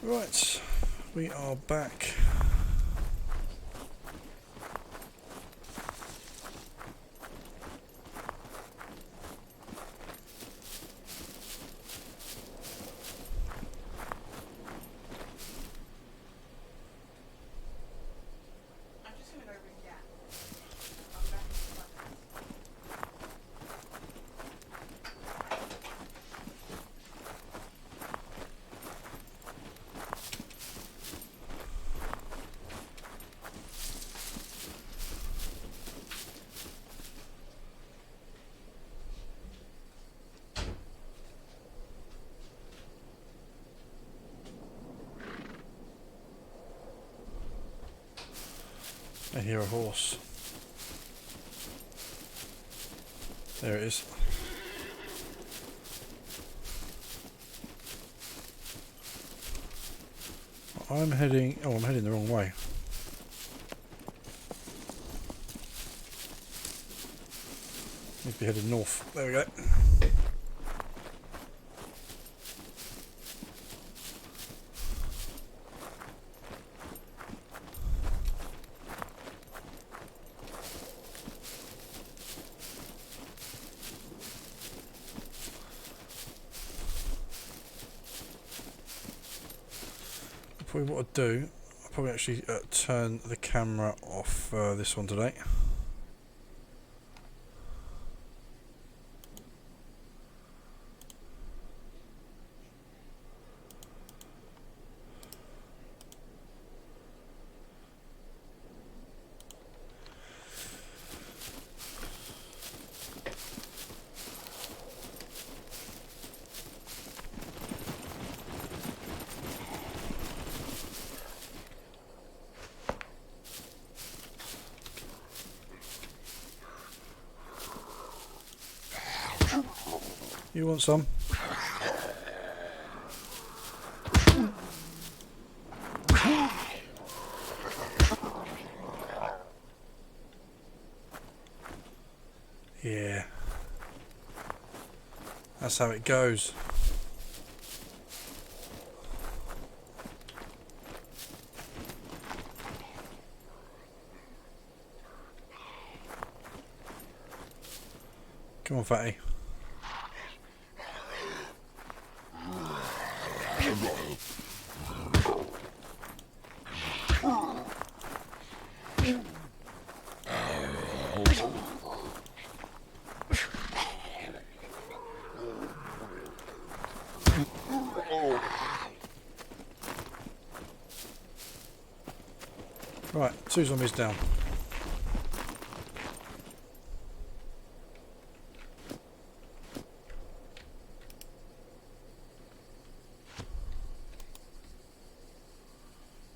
Right, we are back. I hear a horse. There it is. I'm heading... Oh, I'm heading the wrong way. Need to be headed north. There we go. Probably what I'd do, I'll probably actually turn the camera off this one today. You want some? Yeah. That's how it goes. Come on, fatty. Right, 2 zombies down.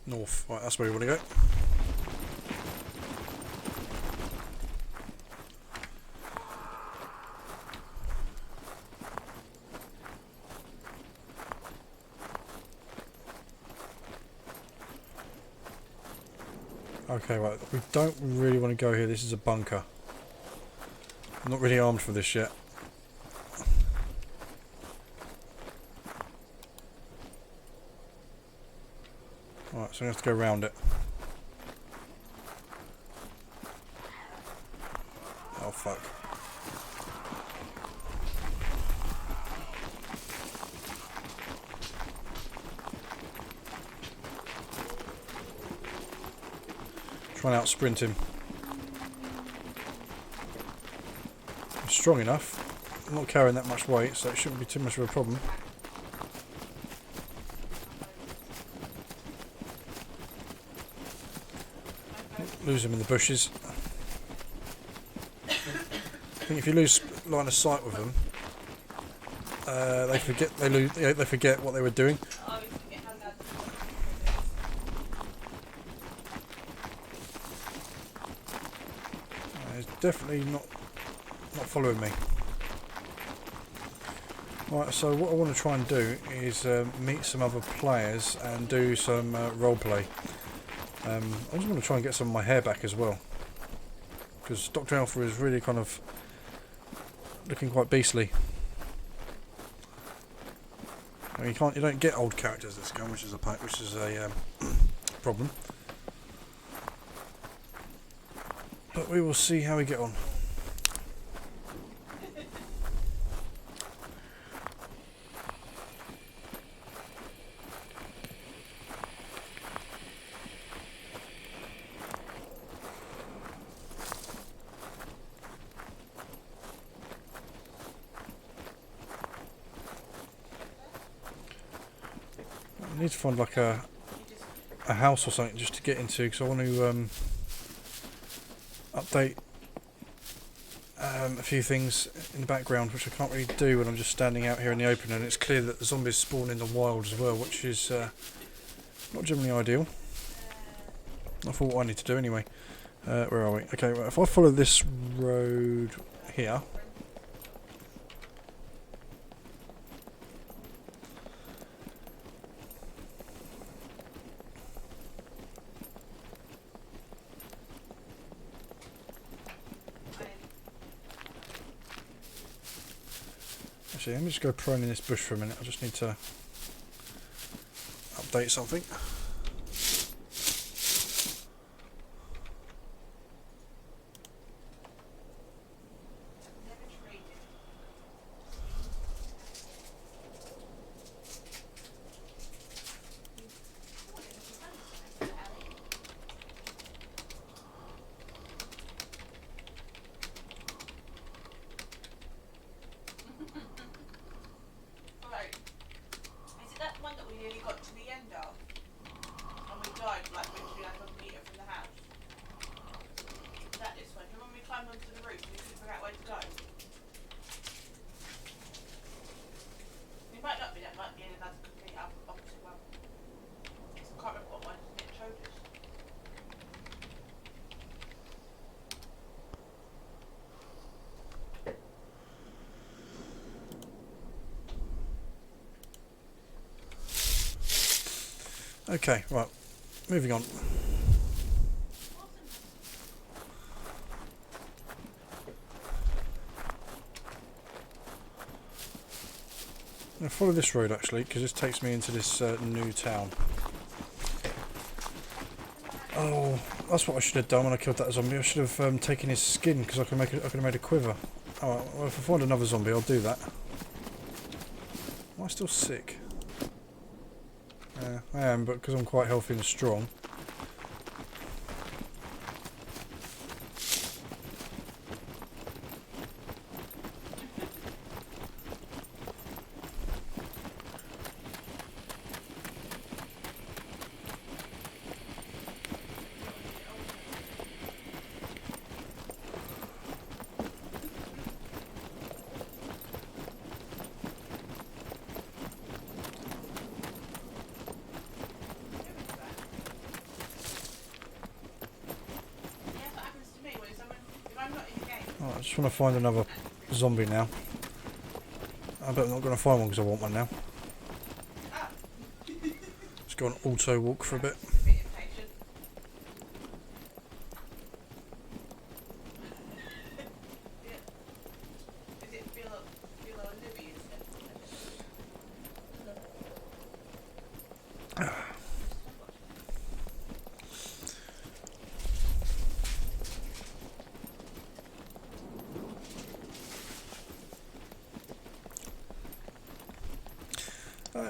North, right, that's where we want to go. Okay, right, we don't really want to go here. This is a bunker. I'm not really armed for this yet. Right, so we have to go around it. Oh, fuck. Try and out sprint him. I'm strong enough. I'm not carrying that much weight, so it shouldn't be too much of a problem. Lose him in the bushes. I think if you lose line of sight with them, they forget they forget what they were doing. He's definitely not following me. Right, so what I want to try and do is meet some other players and do some roleplay. I just want to try and get some of my hair back as well, because Dr. Alpha is really kind of looking quite beastly. I mean, you don't get old characters in Scum, which is a problem. But we will see how we get on. I need to find like a house or something just to get into, because I want to update a few things in the background, which I can't really do when I'm just standing out here in the open, and it's clear that the zombies spawn in the wild as well, which is not generally ideal. I thought what I need to do anyway. Where are we? Okay, well, if I follow this road here. Actually, let me just go prone in this bush for a minute. I just need to update something. Okay, right, moving on. I'm going to follow this road actually, because this takes me into this new town. Oh, that's what I should have done when I killed that zombie. I should have taken his skin, because I could have made a quiver. Alright, well, if I find another zombie, I'll do that. Am I still sick? I am, but because I'm quite healthy and strong. Right, I just want to find another zombie now. I bet I'm not going to find one because I want one now. Let's go on auto walk for a bit.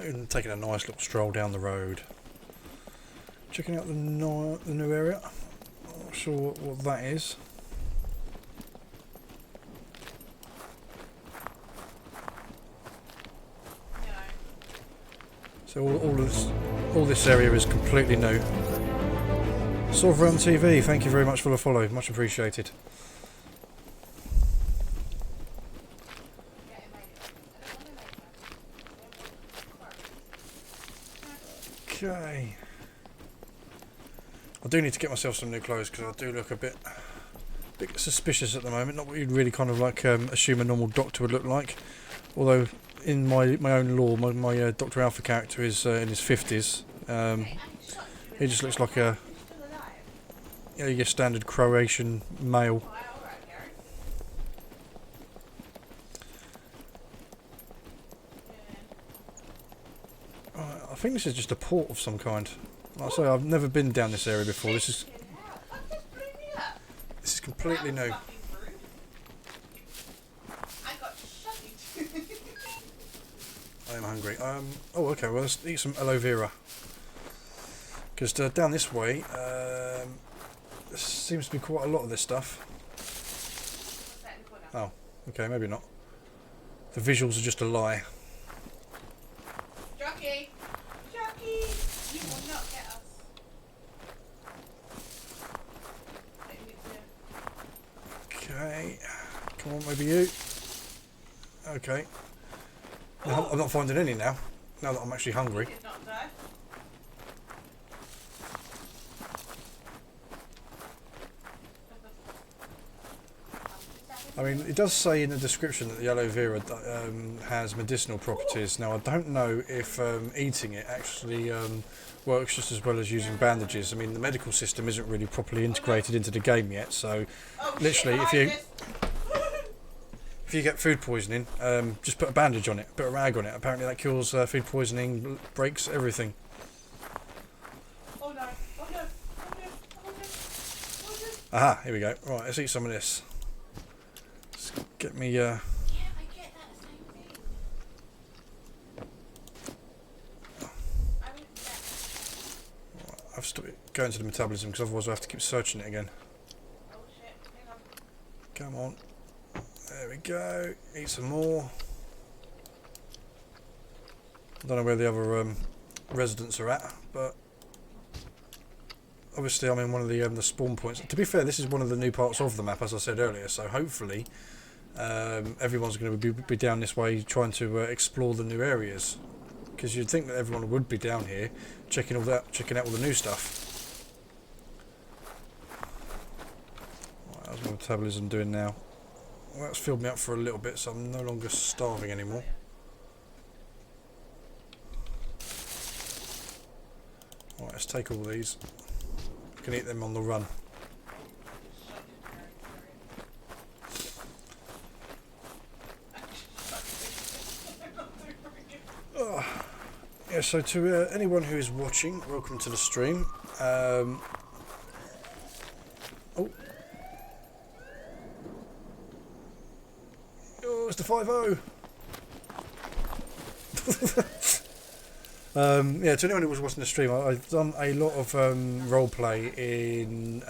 And taking a nice little stroll down the road, checking out the new area. Not sure what that is. So all this area is completely new. Sovereign TV, thank you very much for the follow, much appreciated. Okay. I do need to get myself some new clothes because I do look a bit suspicious at the moment. Not what you'd really kind of like assume a normal doctor would look like. Although in my own lore, my Dr. Alpha character is in his 50s. He just looks like a your standard Croatian male. think this is just a port of some kind. Like I say, I've never been down this area before. This is completely new. I am hungry. Oh, okay. Well, let's eat some aloe vera. Because down this way, there seems to be quite a lot of this stuff. Oh, okay, maybe not. The visuals are just a lie. Jockey! Jockey! You will not get us. Okay. Come on, maybe you. Okay. No, I'm not finding any now. Now that I'm actually hungry. He did not die. I mean, it does say in the description that the aloe vera has medicinal properties. Now, I don't know if eating it actually works just as well as using bandages. I mean, the medical system isn't really properly integrated into the game yet, so literally, if you get food poisoning, just put a bandage on it, put a rag on it. Apparently that cures food poisoning, breaks everything. Oh no, oh no, oh no, oh no, oh no. Aha, here we go. Right, let's eat some of this. Let's get me... Yeah, I get that same thing. I've stopped going to the metabolism because otherwise I have to keep searching it again. Oh shit, hang on. Come on. There we go. Eat some more. I don't know where the other residents are at, but obviously I'm in one of the spawn points. To be fair, this is one of the new parts of the map, as I said earlier, so hopefully everyone's going to be down this way trying to explore the new areas. Because you'd think that everyone would be down here checking out all the new stuff. Right, how's my metabolism doing now? Well, that's filled me up for a little bit, so I'm no longer starving anymore. Right, let's take all these. We can eat them on the run. Yeah, so to anyone who is watching, welcome to the stream. Oh. Oh, it's the 5-0. Yeah, to anyone who was watching the stream, I've done a lot of roleplay in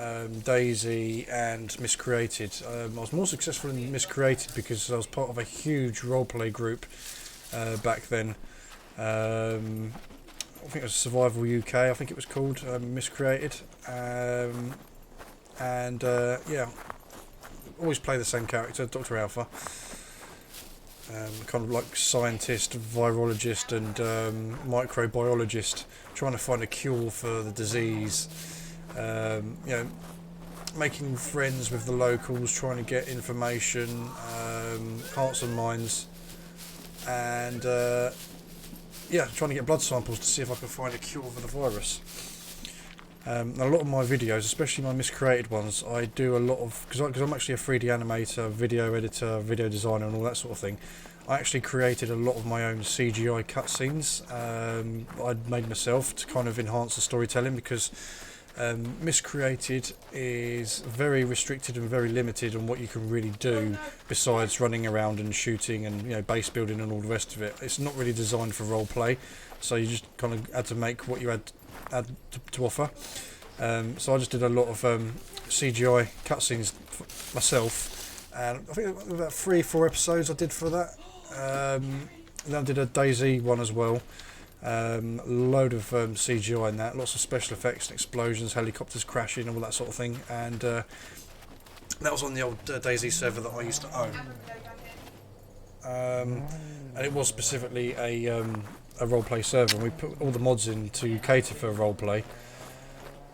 DayZ and Miscreated. I was more successful in Miscreated because I was part of a huge roleplay group back then. I think it was Survival UK, I think it was called, Miscreated. Yeah, always play the same character, Dr. Alpha. Kind of like scientist, virologist and microbiologist, trying to find a cure for the disease. You know, making friends with the locals, trying to get information, hearts and minds, and yeah, trying to get blood samples to see if I can find a cure for the virus. A lot of my videos, especially my Miscreated ones, I do a lot of, because I'm actually a 3D animator, video editor, video designer and all that sort of thing. I actually created a lot of my own CGI cutscenes I'd made myself to kind of enhance the storytelling, because Miscreated is very restricted and very limited on what you can really do besides running around and shooting and, you know, base building and all the rest of it. It's not really designed for roleplay, so you just kind of had to make what you had to offer. So I just did a lot of CGI cutscenes myself, and I think about 3-4 episodes I did for that. Then I did a DayZ one as well. Load of CGI in that, lots of special effects and explosions, helicopters crashing, all that sort of thing, and that was on the old DayZ server that I used to own. And it was specifically a roleplay server, and we put all the mods in to cater for roleplay.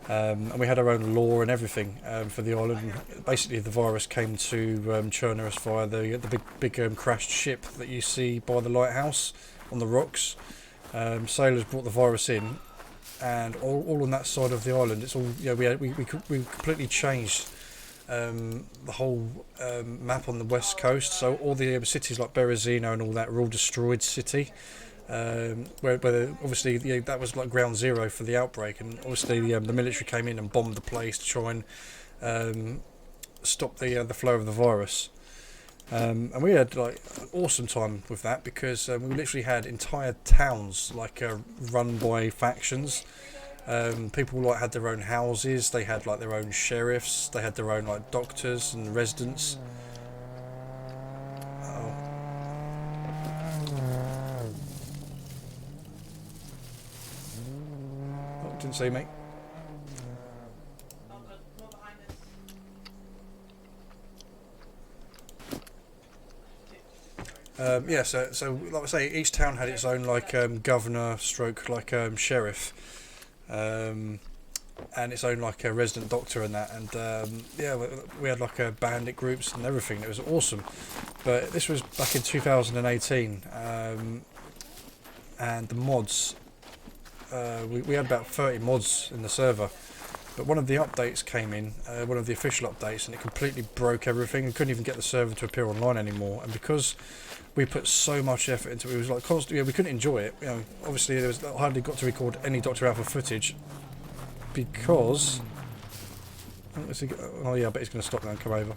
And we had our own lore and everything for the island. Basically, the virus came to churn us via the big crashed ship that you see by the lighthouse on the rocks. Sailors brought the virus in, and all on that side of the island, it's all, you know, we completely changed the whole map on the west coast. So all the cities like Berezino and all that were all destroyed city. where obviously that was like ground zero for the outbreak, and obviously the military came in and bombed the place to try and stop the flow of the virus. And we had like an awesome time with that because we literally had entire towns like run by factions. People like had their own houses, they had like their own sheriffs, they had their own like doctors and residents. Oh. Oh, didn't see me. Oh god, more behind us. Yeah, so like I say, each town had its own like governor, stroke like sheriff, and its own like a resident doctor and that. And yeah, we had like bandit groups and everything. It was awesome. But this was back in 2018, and the mods. We had about 30 mods in the server. But one of the updates came in, one of the official updates, and it completely broke everything. We couldn't even get the server to appear online anymore. And because we put so much effort into it, it was like constantly, we couldn't enjoy it. You know, obviously there was I hardly got to record any Dr. Alpha footage because oh yeah, I bet he's going to stop now and come over.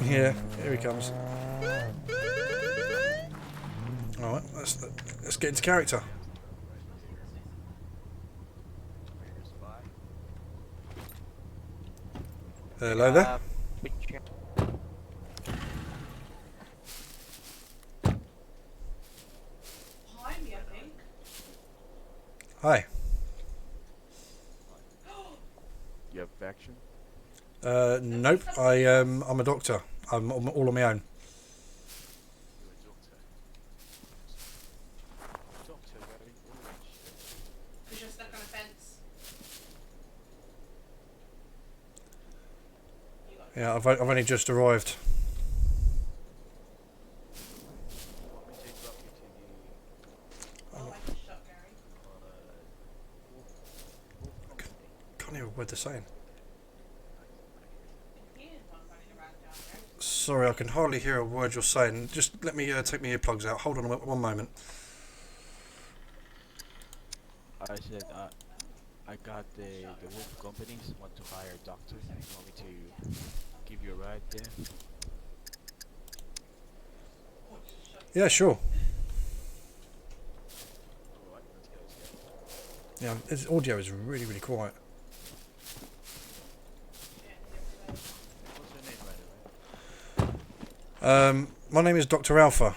Yeah, here he comes. All right, let's get into character. Hello there. Behind me, I think. Hi. You have action? Nope. I'm a doctor. I'm all on my own. You're a doctor. Doctor wearing orange. Because you're stuck on a fence. You got Yeah, I've only just arrived. You want me to drop you to oh, I just shot Gary. wolf company? Can't hear a word they're saying. He is one running around down there. Sorry, I can hardly hear a word you're saying. Just let me take my earplugs out. Hold on one moment. I said I got the wolf companies want to hire a doctor. You want me to give you a ride there? Oh, just shot. Yeah, sure. Alright, let's go. Yeah, his audio is really, really quiet. Yeah, What's your name, by the way? My name is Dr. Alpha.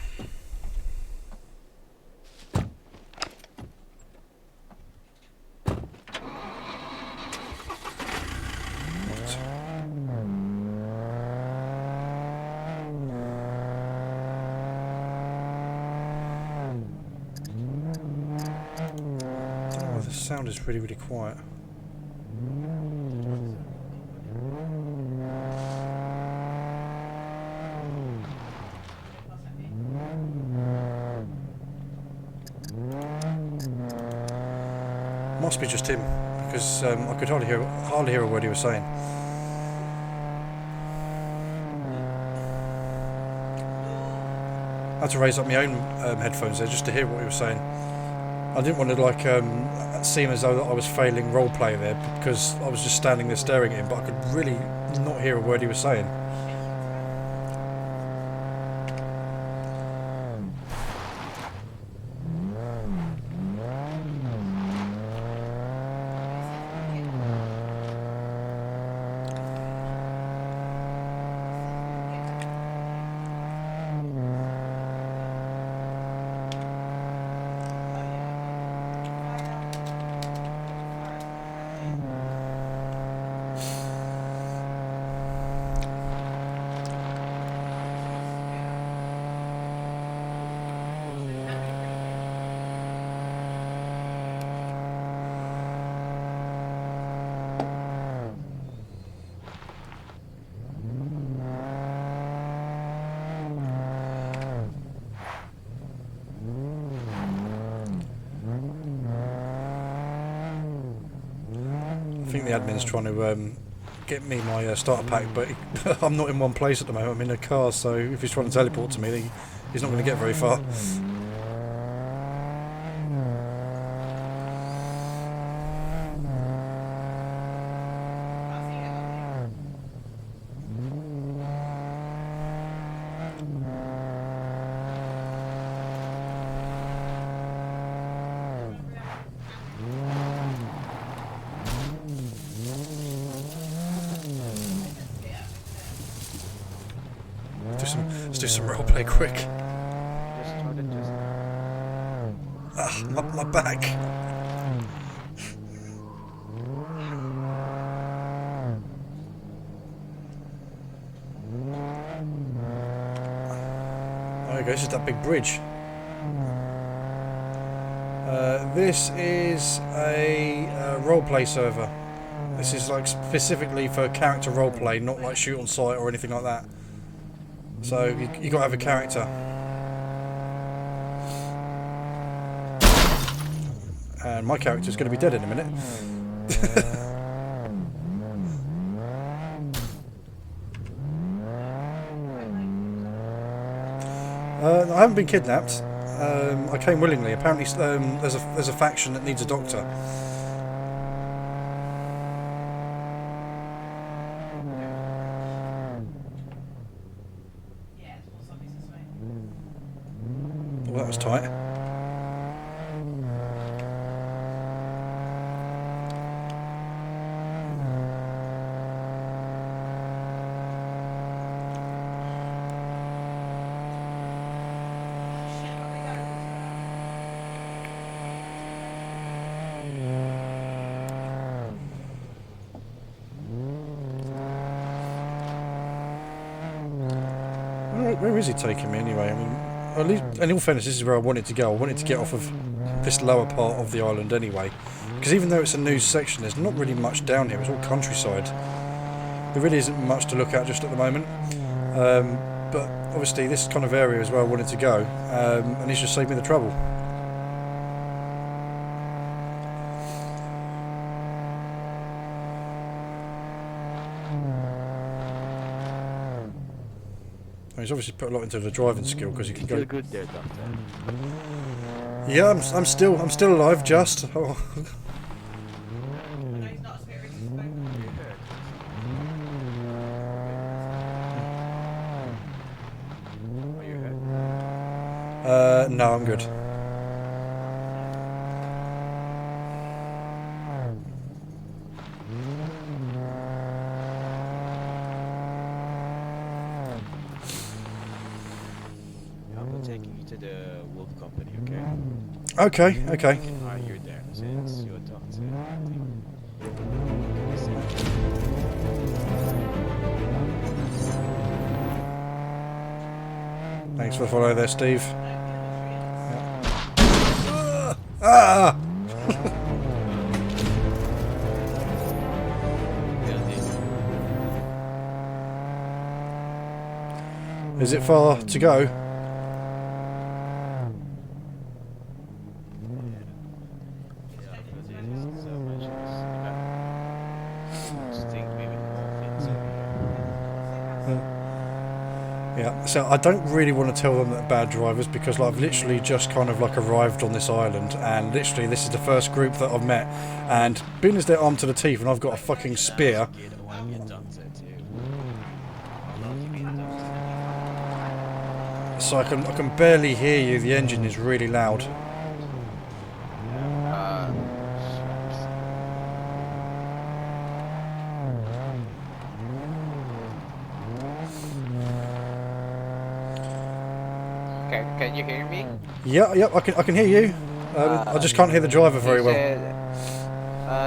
Oh, the sound is really, really quiet. what's that mean? Must be just him, because I could hardly hear a word he was saying. I had to raise up my own headphones there just to hear what he was saying. I didn't want to like seem as though that I was failing roleplay there because I was just standing there staring at him, but I could really not hear a word he was saying. I think the admin's trying to get me my starter pack, but I'm not in one place at the moment. I'm in a car, so if he's trying to teleport to me, he's not going to get very far. Let's do some roleplay quick. Just started just. Ah, my back. There we go, this is that big bridge. This is a roleplay server. This is like specifically for character roleplay, not like shoot on sight or anything like that. So you got to have a character. And my character's going to be dead in a minute. I haven't been kidnapped. I came willingly. Apparently, there's a faction that needs a doctor. Well, that was tight. Where is he taking me anyway? I mean, at least, in all fairness, this is where I wanted to go. I wanted to get off of this lower part of the island anyway. Because even though it's a new section, there's not really much down here. It's all countryside. There really isn't much to look at just at the moment. But obviously this kind of area is where I wanted to go. And it's just saved me the trouble. He's obviously put a lot into the driving skill because he can go. Feel good there, Doctor. Yeah, I'm still alive. Just. Oh. No, he's not a spirit, he's a spoke. Are you hurt? No, I'm good. Taking you to the Wolf Company, okay? Okay, okay. Alright, you're there. So it's your doctor. Thanks for the follow there, Steve. Ah! Is it far to go? Yeah, so I don't really want to tell them that bad drivers because like, I've literally just kind of like arrived on this island and literally this is the first group that I've met and being as they're armed to the teeth and I've got a fucking spear. So I can barely hear you, the engine is really loud. Can you hear me? Yeah, I can hear you. I just can't hear the driver very well.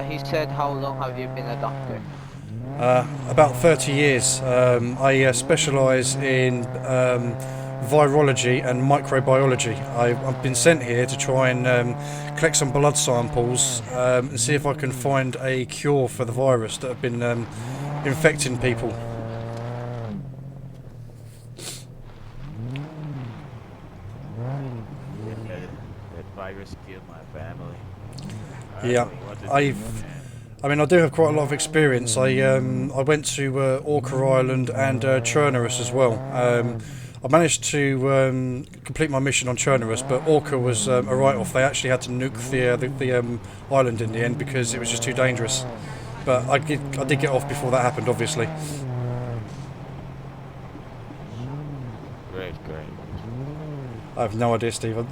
He said, how long have you been a doctor? About 30 years. I specialise in virology and microbiology. I've been sent here to try and collect some blood samples and see if I can find a cure for the virus that have been infecting people. That virus killed my family. Yeah, I mean, I do have quite a lot of experience. I went to Orca Island and Chernerus as well. I managed to complete my mission on Chernerus, but Orca was a write-off. They actually had to nuke the island in the end because it was just too dangerous. But I did get off before that happened, obviously. Great, great. I have no idea, Steve. I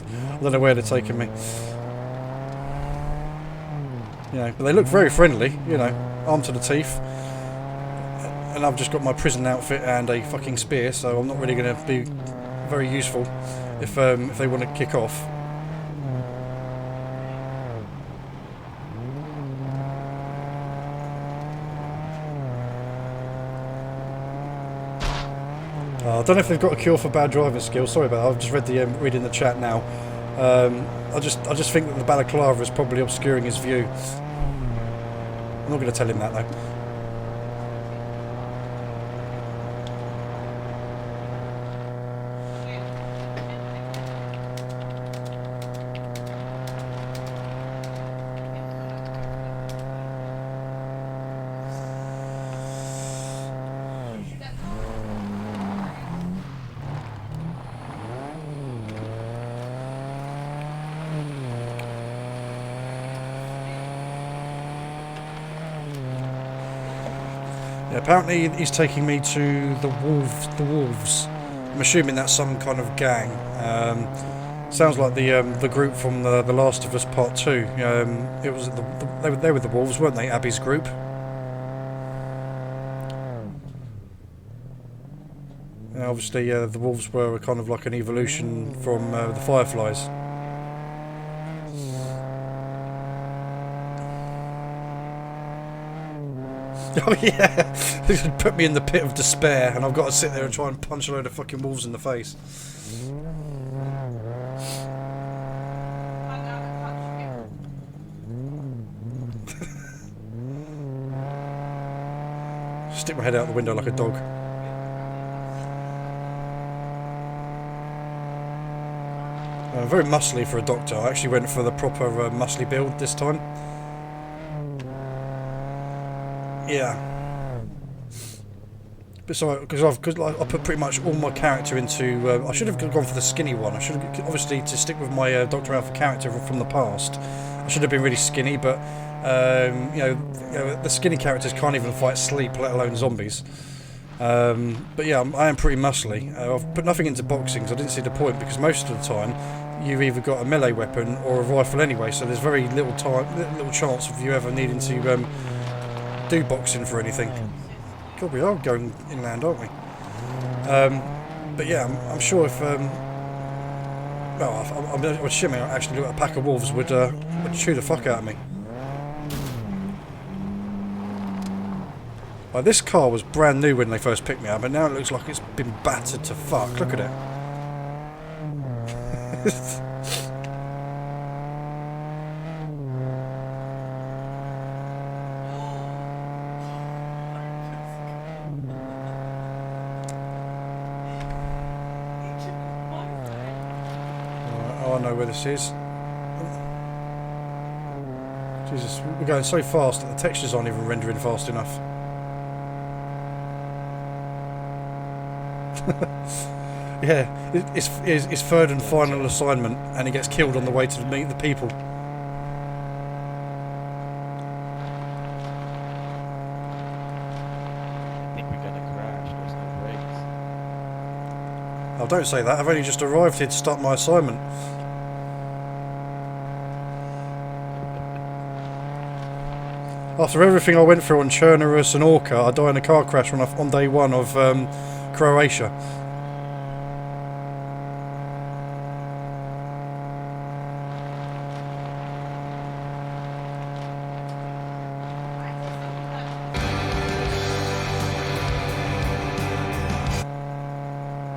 don't know where they're taking me. You know, but they look very friendly. You know, armed to the teeth. And I've just got my prison outfit and a fucking spear, so I'm not really going to be very useful if they want to kick off. I don't know if they've got a cure for bad driving skills. Sorry about that. I've just read reading the chat now. I just think that the balaclava is probably obscuring his view. I'm not going to tell him that though. Yeah, apparently he's taking me to the wolves. I'm assuming that's some kind of gang. Sounds like the group from the Last of Us Part 2. It was they were the wolves, weren't they? Abby's group. Obviously, the wolves were kind of like an evolution from the Fireflies. Oh yeah, this would put me in the pit of despair, and I've got to sit there and try and punch a load of fucking wolves in the face. Stick my head out the window like a dog. Very muscly for a doctor. I actually went for the proper muscly build this time. Yeah. But so, because I put pretty much all my character into. I should have gone for the skinny one. I should have, obviously, to stick with my Dr. Alpha character from the past. I should have been really skinny, but you know, the skinny characters can't even fight sleep, let alone zombies. But yeah, I am pretty muscly. I've put nothing into boxing because I didn't see the point, because most of the time you've either got a melee weapon or a rifle anyway, so there's very little chance of you ever needing to do boxing for anything. God, we are going inland, aren't we? But yeah, I'm sure if well, I'm assuming actually a pack of wolves would chew the fuck out of me. Like, this car was brand new when they first picked me up, but now it looks like it's been battered to fuck. Look at it. Oh, I know where this is. Jesus, we're going so fast that the textures aren't even rendering fast enough. Yeah, it's third and final assignment, and he gets killed on the way to meet the people. I think we're gonna crash. There's no brakes. Oh, don't say that. I've only just arrived here to start my assignment. After everything I went through on Chernerus and Orca, I died in a car crash on day one of Croatia.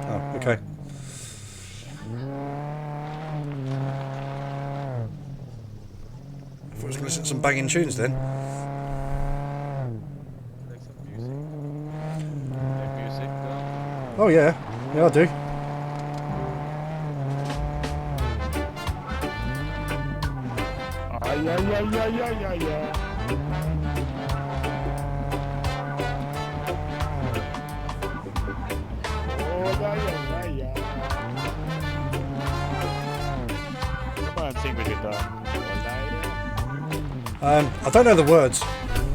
Oh, okay. I thought I was going to listen to some banging tunes then. Like some music. Like music, though. Oh yeah, yeah I do. Are you Come on, sing with your dog. I don't know the words.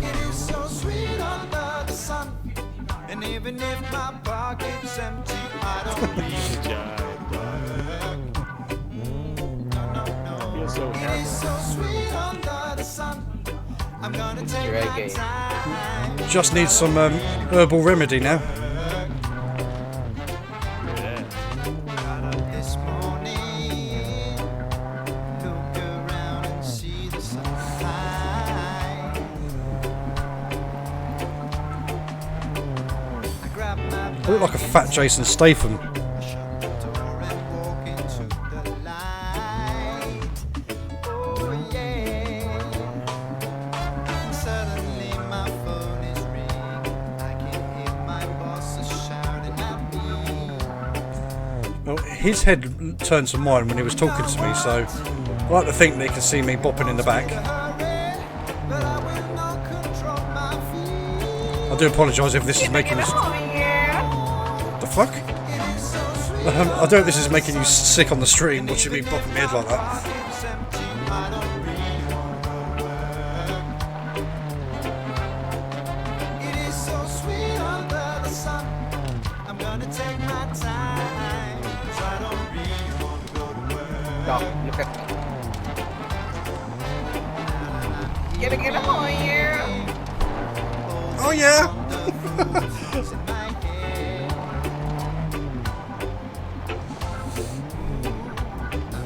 It is so sweet under the sun. And even if my pocket's empty, I don't need Feel so happy. so sweet under the sun. I'm gonna take my Reggae. time. Just need some herbal remedy now. Got up this morning, look around and see the sunshine. I grab my I look like a fat Jason Statham. door and walk into the light. Oh yeah. Suddenly my phone is ringing. I can hear my bosses shouting at me. Well, his head turned to mine when he was talking to me, so I like to think they can see me bopping in the back. But I will not control my feet. I do apologise if this is making us. The fuck? I don't know if this is making you sick on the stream, watching me bopping my head like that. It's empty. I don't really want to work. It is so sweet under the sun. I'm gonna take my time. 'Cause I don't really want to go to work. Doc, look at me. Get a home here. Oh yeah! It's in my head.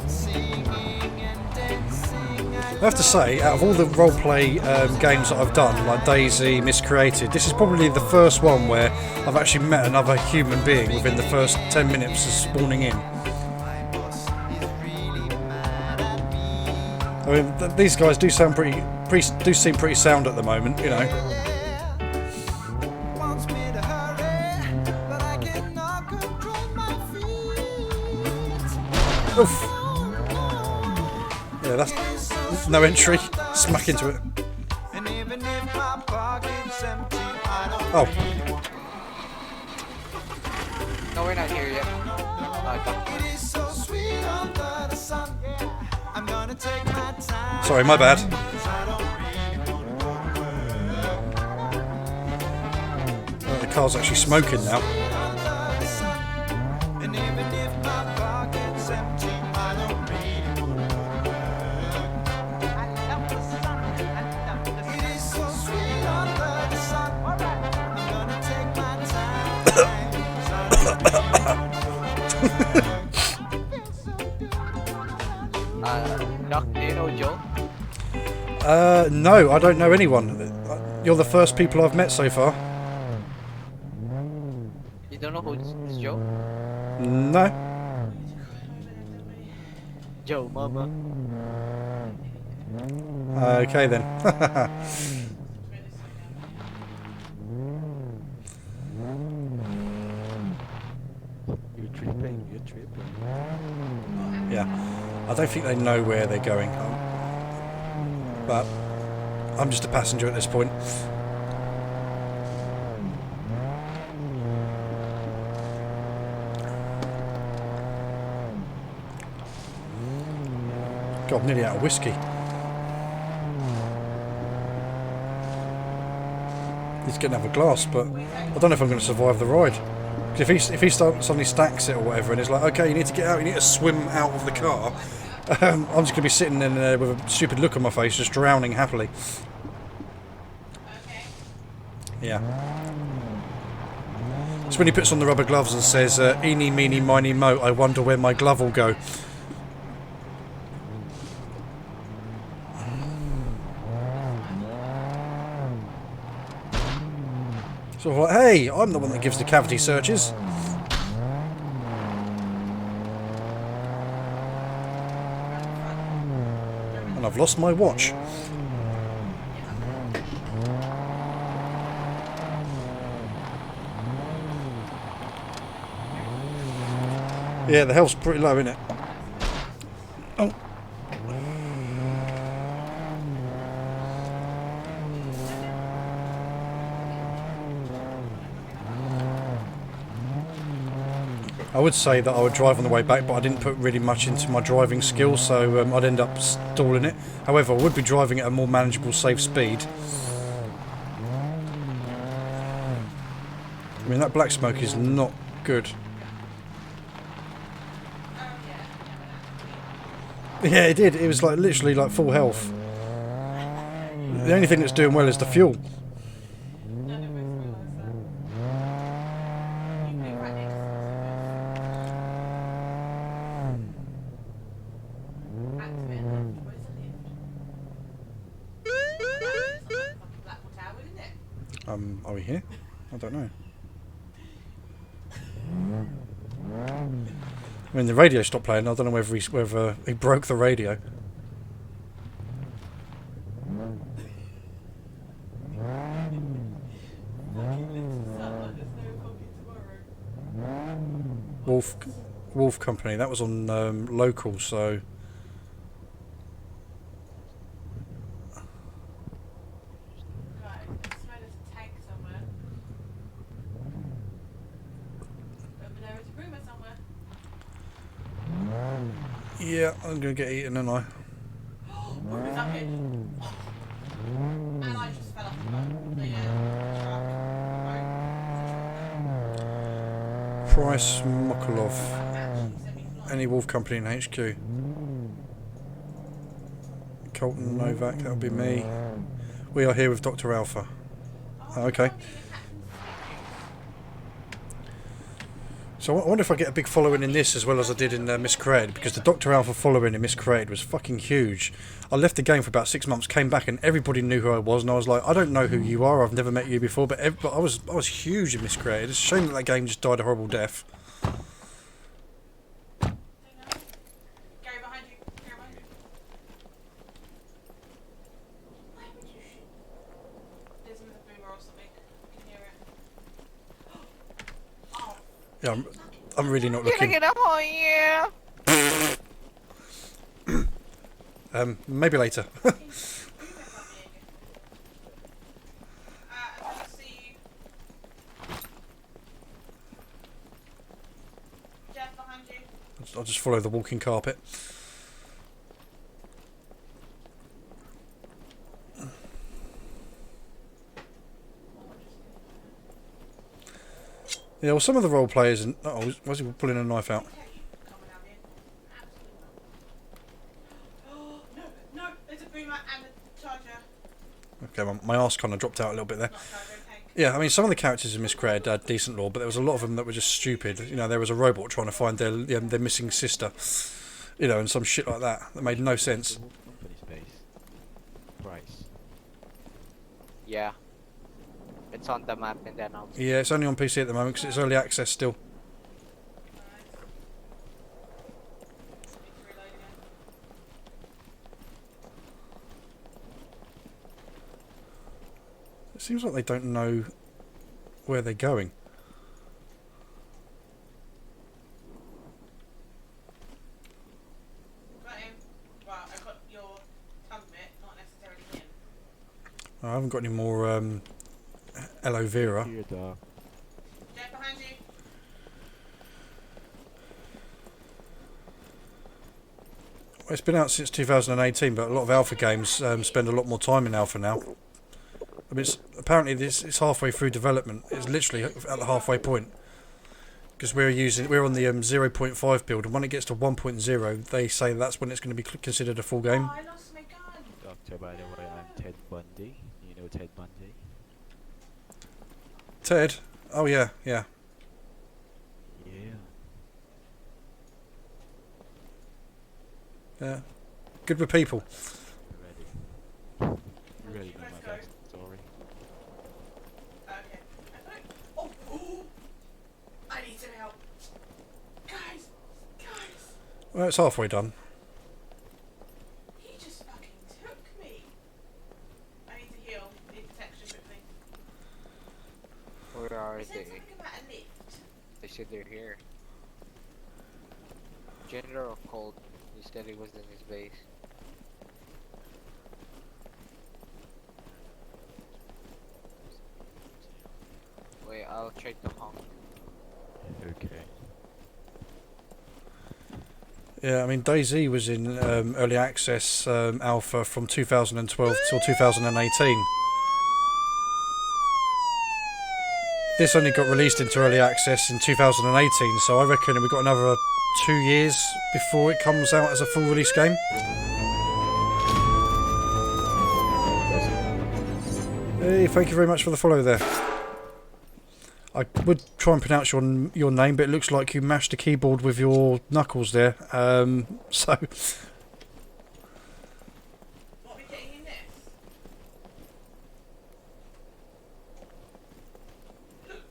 Singing and dancing. I have to say, out of all the roleplay games that I've done, like Daisy, Miscreated, this is probably the first one where I've actually met another human being within the first 10 minutes of spawning in. I mean, these guys do sound do seem pretty sound at the moment, you know. Wants me to hurry, but I cannot control my feet. Oof. Yeah, that's no entry. Smack into it. And even if my pocket's empty, I don't Oh, No, we're not here yet. Doc. It is so sweet under the sun. I'm gonna take my time. sorry, my bad. 'Cause I don't really want to go The car's actually smoking now. under the sun. And even if my pocket's empty, I don't really want to It is so sweet under the sun. I'm gonna take my time. 'Cause I don't Doc, do you know Joe? No, I don't know anyone. You're the first people I've met so far. You don't know who's Joe? No. Joe, mama. Okay then. You're tripping. Yeah. I don't think they know where they're going. But I'm just a passenger at this point. God, I'm nearly out of whiskey. He's going to have a glass, but I don't know if I'm going to survive the ride. 'Cause if he suddenly stacks it or whatever, and it's like, okay, you need to get out, you need to swim out of the car. I'm just going to be sitting in there with a stupid look on my face, just drowning happily. Yeah. It's when he puts on the rubber gloves and says, "Eeny, meeny, miny, mo, I wonder where my glove will go." So I'm like, hey, I'm the one that gives the cavity searches. And I've lost my watch. Yeah, the health's pretty low, isn't it? Oh. I would say that I would drive on the way back, but I didn't put really much into my driving skills, so I'd end up stalling it. However, I would be driving at a more manageable, safe speed. I mean, that black smoke is not good. Yeah, it did. It was like literally like full health. The only thing that's doing well is the fuel. Are we here? I don't know. I mean, the radio stopped playing. I don't know whether he broke the radio. Wolf Company. That was on local, so. Yeah, I'm gonna get eaten, aren't I? Price Mokolov. Any Wolf Company in HQ. Colton Novak, that would be me. We are here with Dr. Alpha. Oh, okay. So I wonder if I get a big following in this as well as I did in Miscreated, because the Dr. Alpha following in Miscreated was fucking huge. I left the game for about 6 months, came back, and everybody knew who I was, and I was like, I don't know who you are, I've never met you before, but I was huge in Miscreated. It's a shame that game just died a horrible death. Yeah, I'm really not looking. Get up on you. Maybe later. I'll just follow the walking carpet. Yeah, well, some of the role players and was he pulling a knife out? No, there's a boomer and a charger. Okay, my arse kind of dropped out a little bit there. Yeah, I mean, some of the characters in Miscreated had decent lore, but there was a lot of them that were just stupid. You know, there was a robot trying to find their missing sister, you know, and some shit like that that made no sense. Company space. Price. Yeah. It's on the map and then I'll... Yeah, it's only on PC at the moment because it's early access still. It seems like they don't know where they're going. Well, I got your tongue bit, not necessarily him. I haven't got any more aloe vera. Here, dog. Jeff, behind you. Well, it's been out since 2018, but a lot of alpha games spend a lot more time in alpha now. I mean, apparently it's halfway through development. It's literally at the halfway point. Because we're on the 0.5 build, and when it gets to 1.0, they say that's when it's going to be considered a full game. Oh, I lost my gun. Doctor, by the way, I'm Ted Bundy. You know Ted Bundy? Ted? Oh yeah, yeah. Yeah. Yeah. Good with people. Ready. Ready to know my backstory. Okay. Oh, oh, I need some help. Guys. Well, it's halfway done. He just fucking took me. I need to heal. Need protection quickly. Where are He said they? something about a lift. They said they're here. General called. He said he was in his base. Wait, I'll check the honk. Okay. Yeah, I mean DayZ was in early access alpha from 2012 till 2018. This only got released into early access in 2018, so I reckon we've got another 2 years before it comes out as a full release game. Hey, thank you very much for the follow there. I would try and pronounce your name, but it looks like you mashed the keyboard with your knuckles there. So What are we getting in this? Look,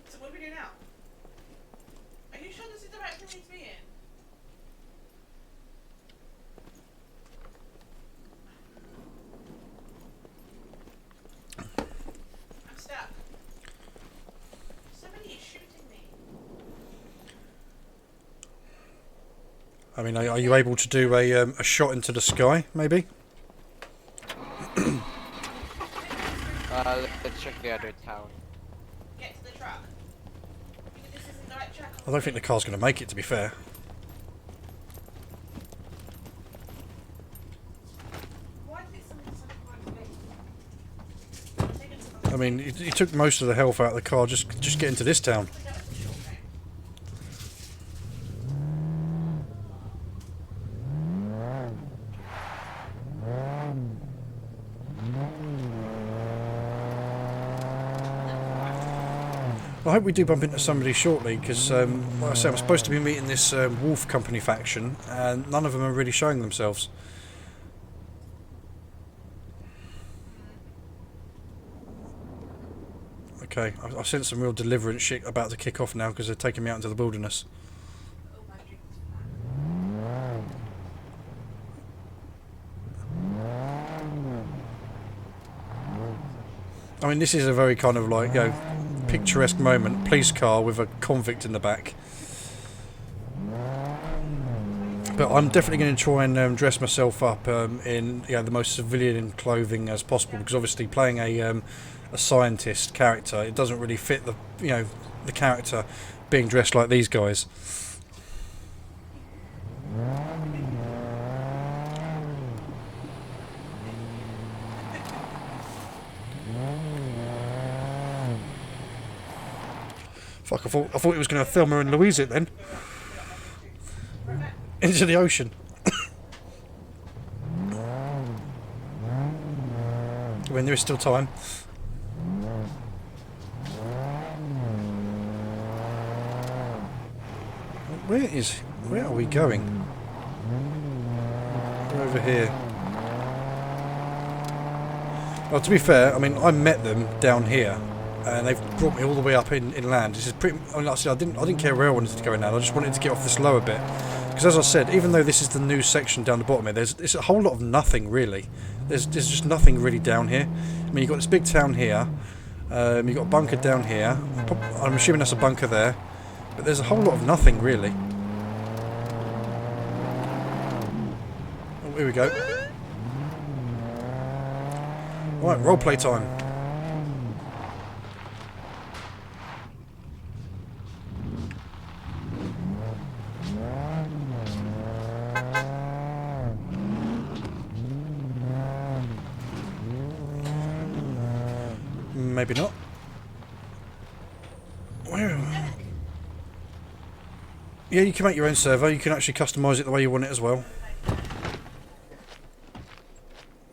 so what are we doing now? Are you sure this is the right thing to be in? I'm stuck. Somebody is shooting me. I mean, are you able to do a shot into the sky, maybe? Let's check the other town. Get to the truck. Because this isn't the right truck. I don't think the car's going to make it, to be fair. Why did somebody decide to go to me? Take it to the I mean, you took most of the health out of the car. Just get into this town. I hope we do bump into somebody shortly, because, like I say, I'm supposed to be meeting this Wolf Company faction, and none of them are really showing themselves. Okay, I sense some real deliverance shit about to kick off now, because they're taking me out into the wilderness. Oh, my drink is I mean, this is a very kind of like, you know, picturesque moment. Police car with a convict in the back. But I'm definitely going to try and dress myself up in the most civilian clothing as possible, because obviously playing a scientist character, it doesn't really fit the character being dressed like these guys. Fuck, I thought it was going to Thelma and Louise it then. Into the ocean. When there is still time. Where are we going? We're over here. Well, to be fair, I mean, I met them down here, and they've brought me all the way up inland. This is pretty. I mean, like I said, I didn't care where I wanted to go inland. I just wanted to get off this lower bit, because as I said, even though this is the new section down the bottom here, there's a whole lot of nothing really. There's just nothing really down here. I mean, you've got this big town here. You've got a bunker down here. I'm assuming that's a bunker there, but there's a whole lot of nothing really. Oh, here we go. Right, roleplay time. Maybe not. Where? Yeah, you can make your own server. You can actually customise it the way you want it as well.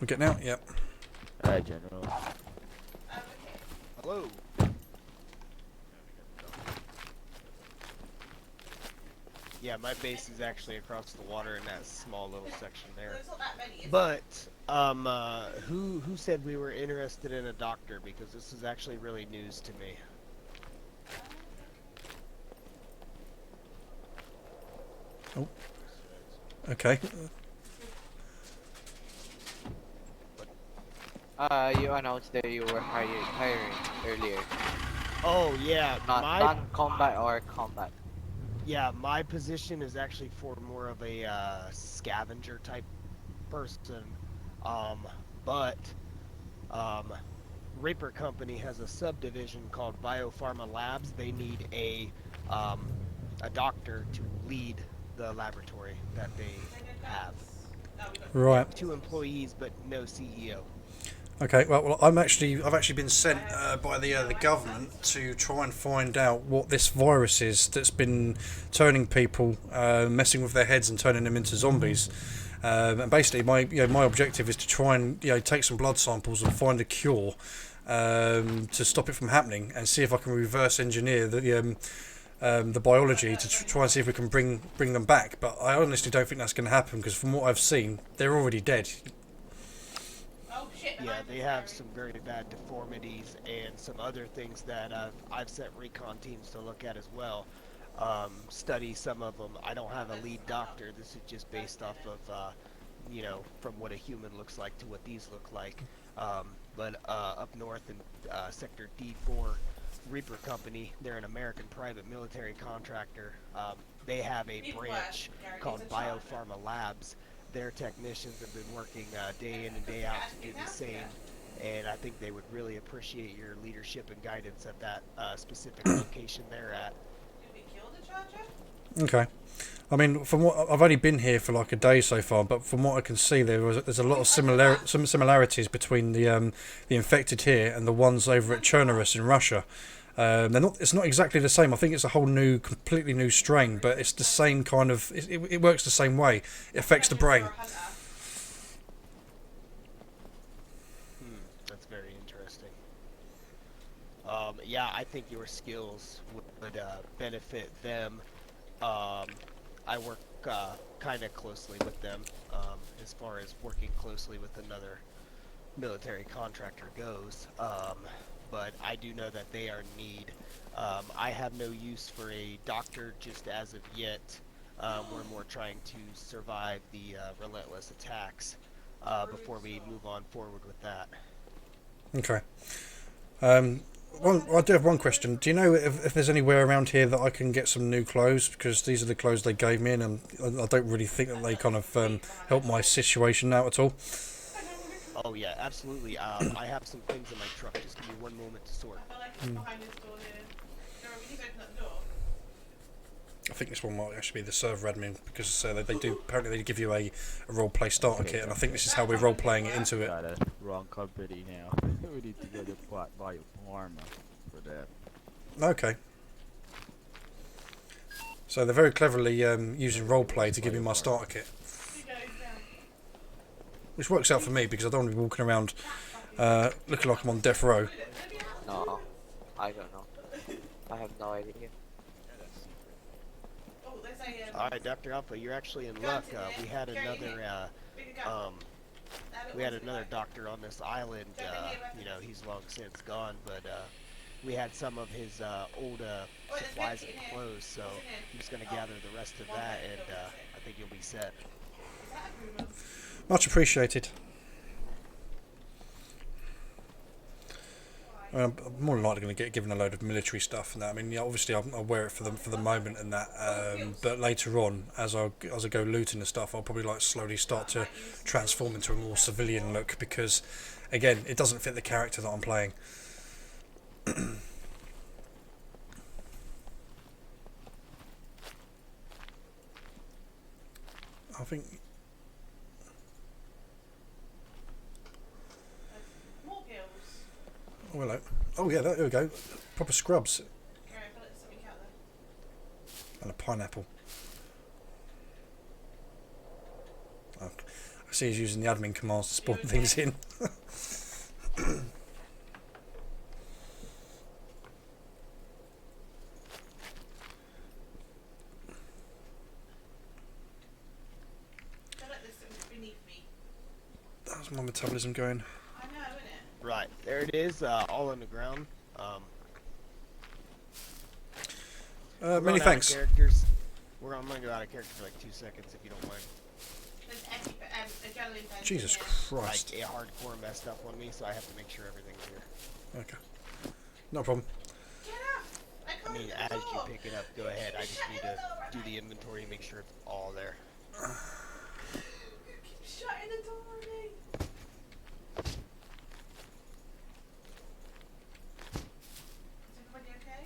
We getting out? Yep. Alright, General. Hello. Yeah, my base is actually across the water in that small little section there. There's not that many, is there? But who said we were interested in a doctor? Because this is actually really news to me. Oh. Okay. You announced that you were hiring earlier. Oh yeah, Not my non-combat or combat. yeah, my position is actually for more of a scavenger type person. But Reaper Company has a subdivision called Biopharma Labs. They need a doctor to lead the laboratory that they have. Right. 2 employees, but no CEO. Okay. Well, I've actually been sent by the government to try and find out what this virus is that's been turning people, messing with their heads and turning them into zombies. And basically, my objective is to try and take some blood samples and find a cure to stop it from happening, and see if I can reverse engineer the biology to try and see if we can bring them back. But I honestly don't think that's going to happen, because from what I've seen, they're already dead. Yeah, they have some very bad deformities and some other things that I've sent recon teams to look at as well. Study some of them. I don't have a lead doctor. This is just based off of, from what a human looks like to what these look like. But up north in Sector D4, Reaper Company, they're an American private military contractor. They have a branch called Biopharma Labs. Their technicians have been working day in and day out to do the same, and I think they would really appreciate your leadership and guidance at that specific location they're at. Okay. I mean, from what I've only been here for like a day so far, but from what I can see, there's a lot of similarities between the infected here and the ones over at Chernobyl in Russia. It's not exactly the same. I think it's a whole completely new strain, but it's the same kind of. It works the same way. It affects the brain. That's very interesting. Yeah, I think your skills would benefit them. I work kind of closely with them as far as working closely with another military contractor goes. But I do know that they are in need. I have no use for a doctor just as of yet. We're more trying to survive the relentless attacks before we move on forward with that. Okay. I do have one question. Do you know if there's anywhere around here that I can get some new clothes? Because these are the clothes they gave me, and I don't really think that they kind of help my situation out at all. Oh yeah, absolutely. I have some things in my truck. Just give me one moment to sort. I think this one might actually be the server admin, because apparently they give you a roleplay starter kit, and I think this is how we're role playing it into it. Got a wrong company now. We need to go to Biopharma for that. Okay. So they're very cleverly using roleplay to give me my starter kit, which works out for me because I don't want to be walking around looking like I'm on death row. No, I don't know. I have no idea. Alright, Dr. Alpha, you're actually in luck. We had another doctor on this island. He's long since gone, but we had some of his old supplies and clothes, so I'm just going to gather the rest of that, and I think you'll be set. Much appreciated. I'm more than likely going to get given a load of military stuff and that. I mean, obviously I'll wear it for the moment and that. But later on, as I go looting and stuff, I'll probably slowly start to transform into a more civilian look, because, again, it doesn't fit the character that I'm playing. I think. Oh, hello. Oh, yeah, there we go. Proper scrubs. And a pineapple. Oh, I see he's using the admin commands to spawn things in. How's my metabolism going? Right, there it is, all on the ground. Many thanks. I'm gonna go out of character for like 2 seconds if you don't mind. Jesus Christ. Like, a hardcore messed up on me, so I have to make sure everything's here. Okay. No problem. I mean, as you pick it up, go ahead. I just need to do the inventory and make sure it's all there. Shutting the door on me. Is everybody okay?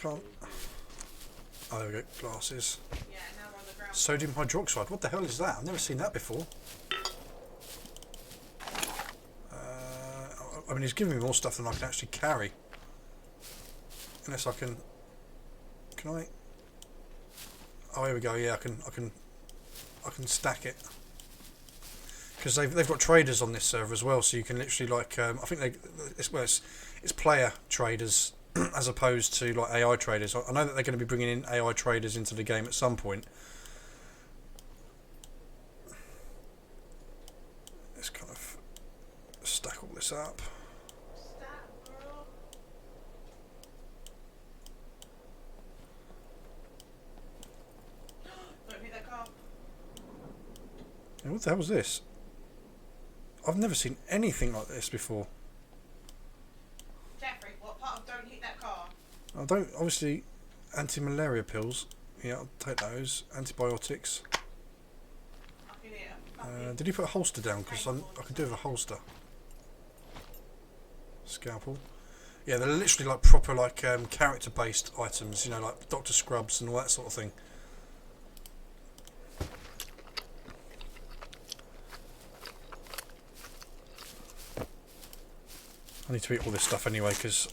can't. Oh, there we go. Glasses. Yeah, now we're on the ground. Sodium hydroxide. What the hell is that? I've never seen that before. I mean, he's giving me more stuff than I can actually carry. Unless I can. Can I? Oh, here we go. Yeah, I can stack it. Because they've got traders on this server as well, so you can literally like I think it's player traders as opposed to like AI traders. I know that they're going to be bringing in AI traders into the game at some point. Let's kind of stack all this up. Stop, girl. Don't hit that car. What the hell was this? I've never seen anything like this before. Jeffrey, what part of don't hit that car? I don't, obviously, anti-malaria pills. Yeah, I'll take those. Antibiotics. I can hear. Did he put a holster down? Because I can do with a holster. Scalpel. Yeah, they're literally like proper like character-based items. You know, like Dr. Scrubs and all that sort of thing. I need to eat all this stuff anyway because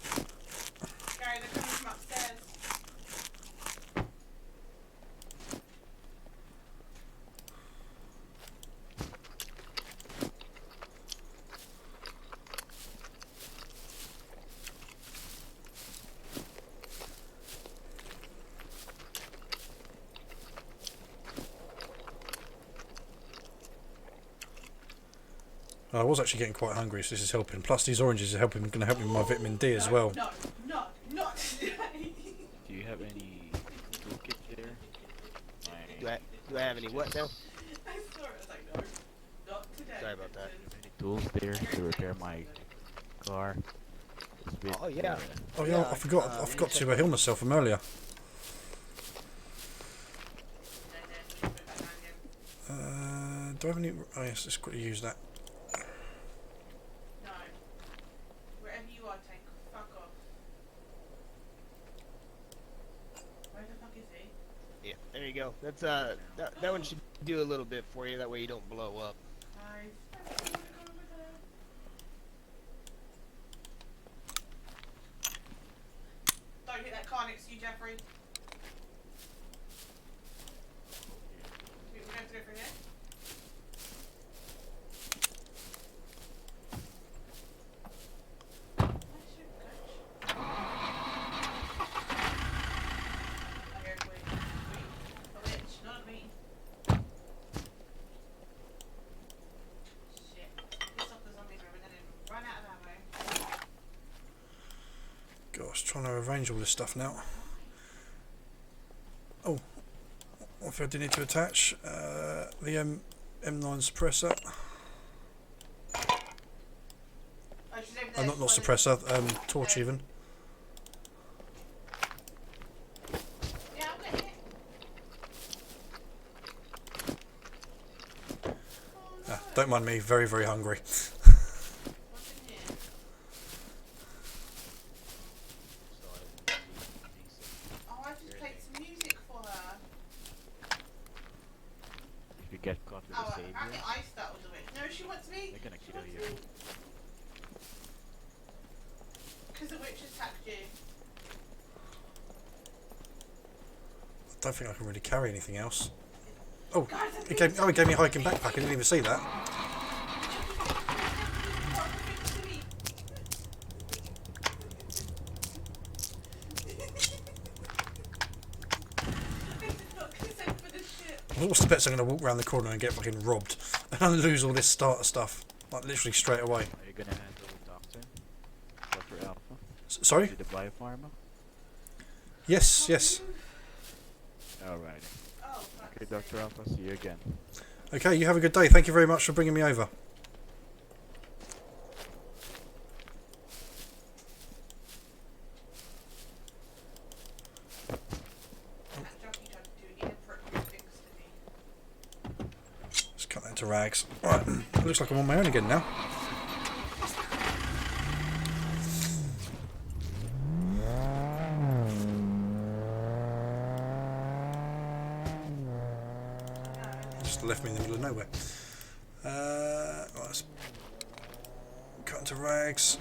Gary, they're coming from upstairs. I was actually getting quite hungry, so this is helping. Plus, these oranges are helping. Going to help me with my vitamin D as well. No, not today. Do you have any toolkit there? Do I have any what now? I swear I was like, no, not today. Sorry about that. Any tools there to repair my car? It's a bit, Oh, yeah. Oh yeah, I forgot. I forgot to heal myself from earlier. Do I have any? Oh yes, let's quickly use that. No. Wherever you are, Tank, fuck off. Where the fuck is he? Yeah, there you go. That's that one should do a little bit for you. That way you don't blow up. Don't hit that car next to you, Jeffrey. We're going to go through here. Gosh, trying to arrange all this stuff now. Oh, what if I do need to attach the M9 suppressor? Not suppressor, torch even. Yeah, I'll get it. Ah, don't mind me, very, very hungry. What's in here? Oh, I just played some music for her. If you get caught with Oh, a savior, I think I started the witch. No, she wants me. they're gonna She kill wants you. me. Because the witch attacked you. I don't think I can really carry anything else. Oh, Guys, he gave me a hiking backpack. I didn't even see that. What's the best I'm going to walk around the corner and get fucking robbed and lose all this starter stuff, like literally straight away. Are you gonna handle Doctor? Dr. Alpha? Sorry? To the biopharma? Yes, yes. Alright. Oh, Okay, Dr. Alpha, see you again. Okay, you have a good day. Thank you very much for bringing me over. Let's cut that into rags. Right, looks like I'm on my own again now. just left me in the middle of nowhere. Right, let's cut into rags.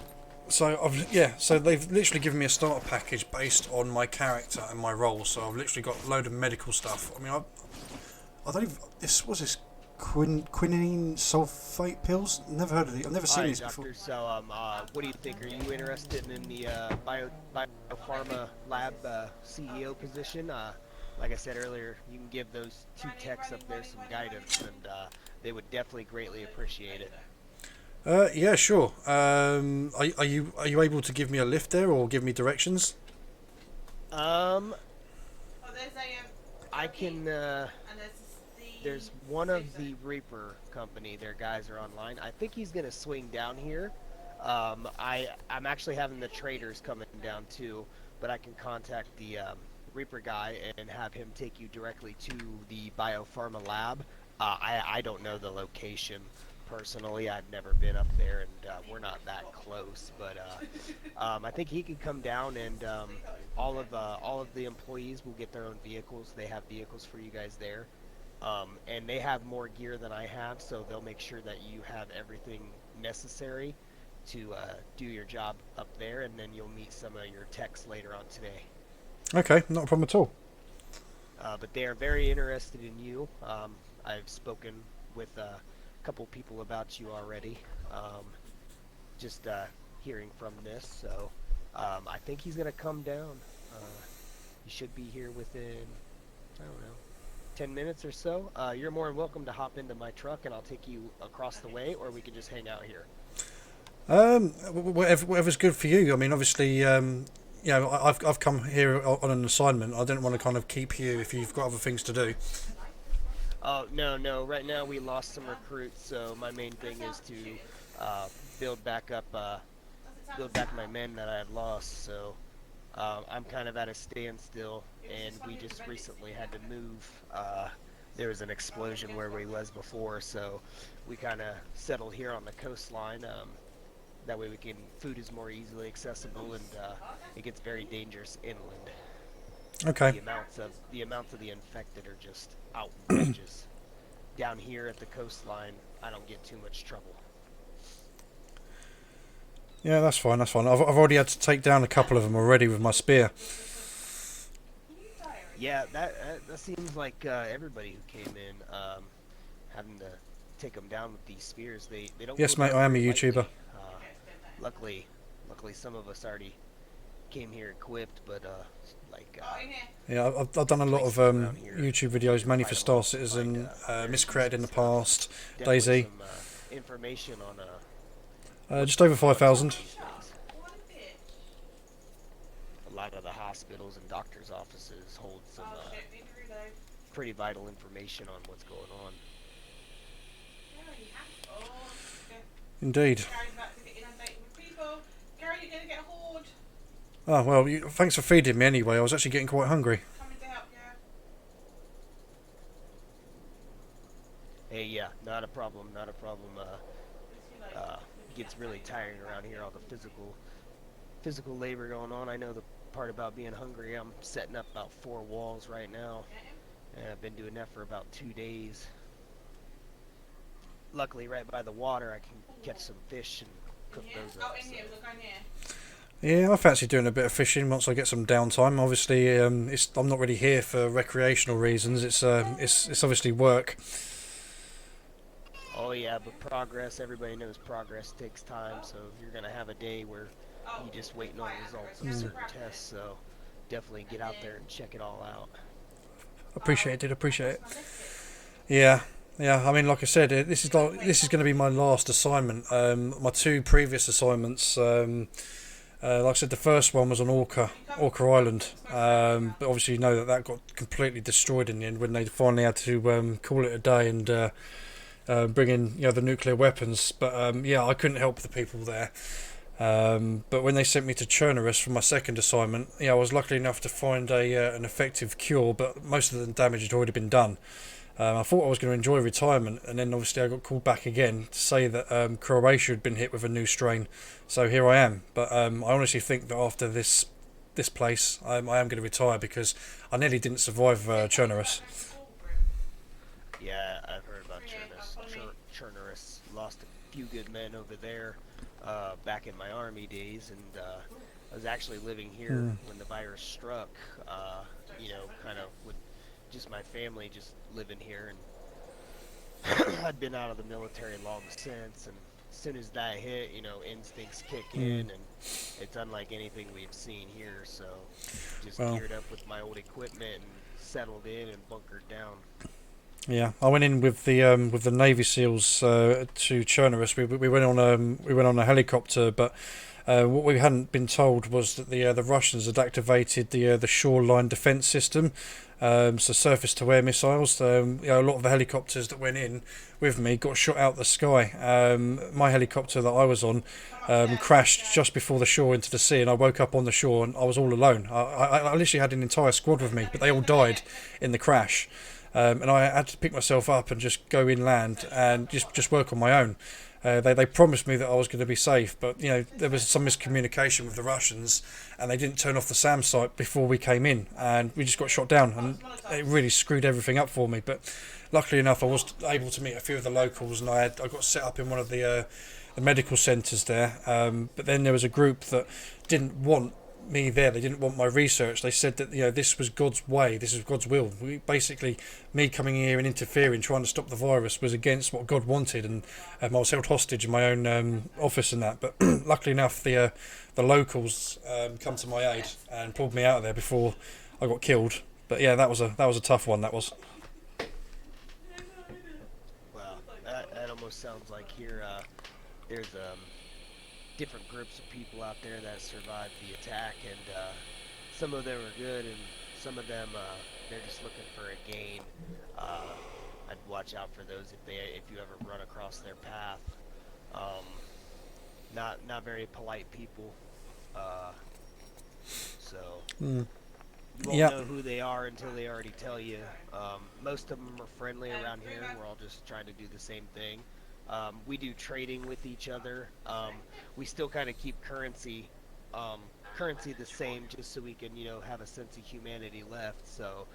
So so they've literally given me a starter package based on my character and my role. So I've literally got a load of medical stuff. I mean, I don't even, this quinine sulfate pills. Never heard of these. I've never seen these before. Doctor. So, what do you think? Are you interested in the biopharma lab CEO position? Like I said earlier, you can give those 2 techs up there some guidance, and they would definitely greatly appreciate it. Yeah, sure. Are you able to give me a lift there or give me directions? I can. There's one of the Reaper company. Their guys are online. I think he's gonna swing down here. I'm actually having the traders coming down too, but I can contact the Reaper guy and have him take you directly to the biopharma lab. I don't know the location personally. I've never been up there, and we're not that close. But I think he could come down, and all of the employees will get their own vehicles. They have vehicles for you guys there, and they have more gear than I have, so they'll make sure that you have everything necessary to do your job up there, and then you'll meet some of your techs later on today. Okay, not a problem at all. But they are very interested in you. I've spoken with a couple people about you already, just hearing from this, so I think he's gonna come down. He should be here within, I don't know, 10 minutes or so. You're more than welcome to hop into my truck, and I'll take you across the way, or we can just hang out here. Whatever's good for you. I mean, obviously, I've come here on an assignment. I don't want to kind of keep you if you've got other things to do. Oh, no. Right now we lost some recruits, so my main thing is to build back my men that I had lost. So I'm kind of at a standstill, and we just recently had to move. There was an explosion where we was before, so we kind of settled here on the coastline. That way food is more easily accessible, and it gets very dangerous inland. Okay. The amounts of the infected are just outrageous. Down here at the coastline, I don't get too much trouble. Yeah, that's fine. I've already had to take down a couple of them already with my spear. Yeah, that seems like everybody who came in having to take them down with these spears. They don't. Yes, go mate. down I am a very YouTuber. lightly. Luckily, some of us already came here equipped, but Yeah, I've done a lot of YouTube videos, mainly for Star Citizen, Miscreated in the past, definitely DayZ. some information on Just over 5,000. a lot of the hospitals and doctors' offices hold some pretty vital information on what's going on. Indeed. Oh, well, thanks for feeding me anyway. I was actually getting quite hungry. Hey, yeah, not a problem. Gets really tiring around here, all the physical labor going on. I know the part about being hungry. I'm setting up about 4 walls right now, and I've been doing that for about 2 days. Luckily, right by the water, I can catch some fish and cook those up. So. Yeah, I fancy doing a bit of fishing once I get some downtime. Obviously, I'm not really here for recreational reasons. It's obviously work. Oh yeah, but progress, everybody knows progress takes time, so you're going to have a day where you're just waiting on results of certain tests, so definitely get out there and check it all out. Appreciate it. Yeah, I mean, like I said, this is going to be my last assignment. My 2 previous assignments, like I said, the first one was on Orca Island, but obviously you know that got completely destroyed in the end when they finally had to call it a day and bring in the nuclear weapons. But I couldn't help the people there. But when they sent me to Chernobyl for my second assignment, I was lucky enough to find an effective cure, but most of the damage had already been done. I thought I was going to enjoy retirement, and then obviously I got called back again to say that Croatia had been hit with a new strain. So here I am. But I honestly think that after this place, I am going to retire because I nearly didn't survive Chernobyl. Yeah, I've heard about Chernerus. Lost a few good men over there back in my army days, and I was actually living here when the virus struck. You know, kind of with just my family just living here, and I'd been out of the military long since, and as soon as that hit, you know, instincts kick in, and it's unlike anything we've seen here, so just geared up with my old equipment and settled in and bunkered down. Yeah, I went in with the Navy SEALs to Chernerus. We went on a helicopter, but what we hadn't been told was that the Russians had activated the shoreline defence system, so surface to air missiles. You know, a lot of the helicopters that went in with me got shot out the sky. My helicopter that I was on crashed just before the shore into the sea, and I woke up on the shore and I was all alone. I literally had an entire squad with me, but they all died in the crash. And I had to pick myself up and just go inland and just work on my own. They promised me that I was going to be safe, but you know there was some miscommunication with the Russians, and they didn't turn off the SAM site before we came in, and we just got shot down, and it really screwed everything up for me. But luckily enough, I was able to meet a few of the locals, and I got set up in one of the medical centres there. But then there was a group that didn't want me there. They didn't want my research. They said that, you know, this was God's way, this was God's will. Basically, me coming here and interfering, trying to stop the virus, was against what God wanted, and I was held hostage in my own office and that. But luckily enough, the locals come to my aid and pulled me out of there before I got killed. But yeah, that was a tough one. That was. Well, that almost sounds like here there's different groups of people out there that survived the attack, and some of them are good, and some of them they're just looking for a gain. I'd watch out for those if you ever run across their path. Not very polite people, so you won't know who they are until they already tell you. Most of them are friendly around here. We're all just trying to do the same thing. We do trading with each other. We still kind of keep currency the same, just so we can, you know, have a sense of humanity left. So,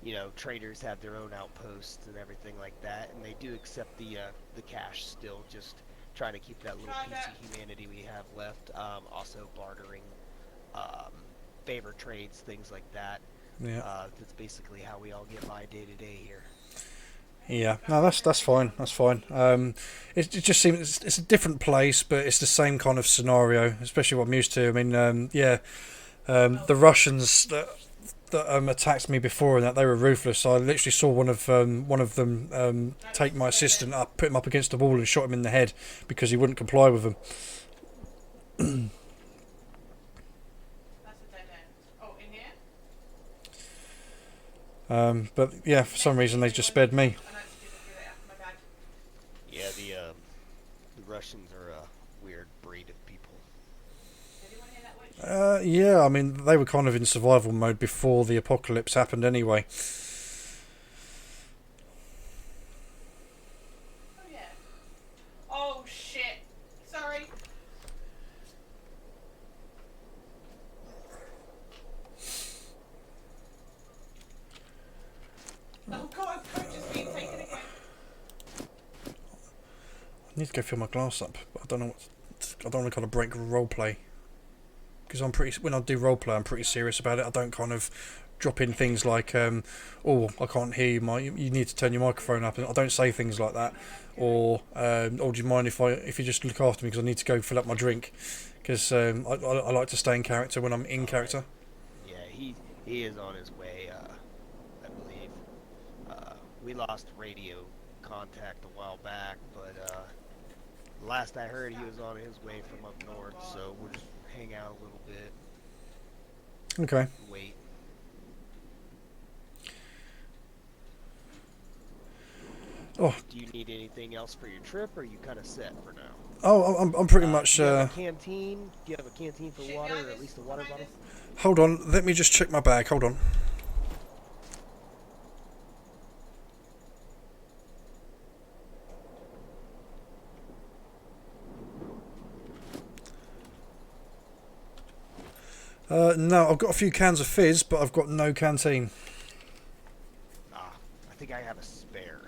you know, traders have their own outposts and everything like that, and they do accept the cash still, just trying to keep that little piece of humanity we have left. Also bartering, favor trades, things like that. Yeah. That's basically how we all get by day to day here. Yeah, no, that's fine. That's fine. It just seems it's a different place, but it's the same kind of scenario, especially what I'm used to. I mean, the Russians that attacked me before, and that they were ruthless. I literally saw one of them take my assistant up, put him up against the wall, and shot him in the head because he wouldn't comply with them. But yeah, for some reason they just spared me. Yeah, the Russians are a weird breed of people. Yeah, I mean they were kind of in survival mode before the apocalypse happened anyway. Oh yeah. Oh shit. Sorry. Oh god, coach is being taken again. I need to go fill my glass up, but I don't know I don't want to kind of break roleplay, because when I do roleplay, I'm pretty serious about it. I don't kind of drop in things like, oh, I can't hear you, you need to turn your microphone up. I don't say things like that, or do you mind if you just look after me because I need to go fill up my drink, because I like to stay in character when I'm in character. Yeah, he is on his way. I believe we lost radio contact a while back, but last I heard he was on his way from up north, so we'll just hang out a little bit. Okay. Wait. Oh. Do you need anything else for your trip, or are you kind of set for now? Oh, I'm pretty much. Do you have a canteen? Do you have a canteen for water, or at least a water bottle? Hold on, let me just check my bag. Hold on. No, I've got a few cans of fizz, but I've got no canteen. I think I have a spare.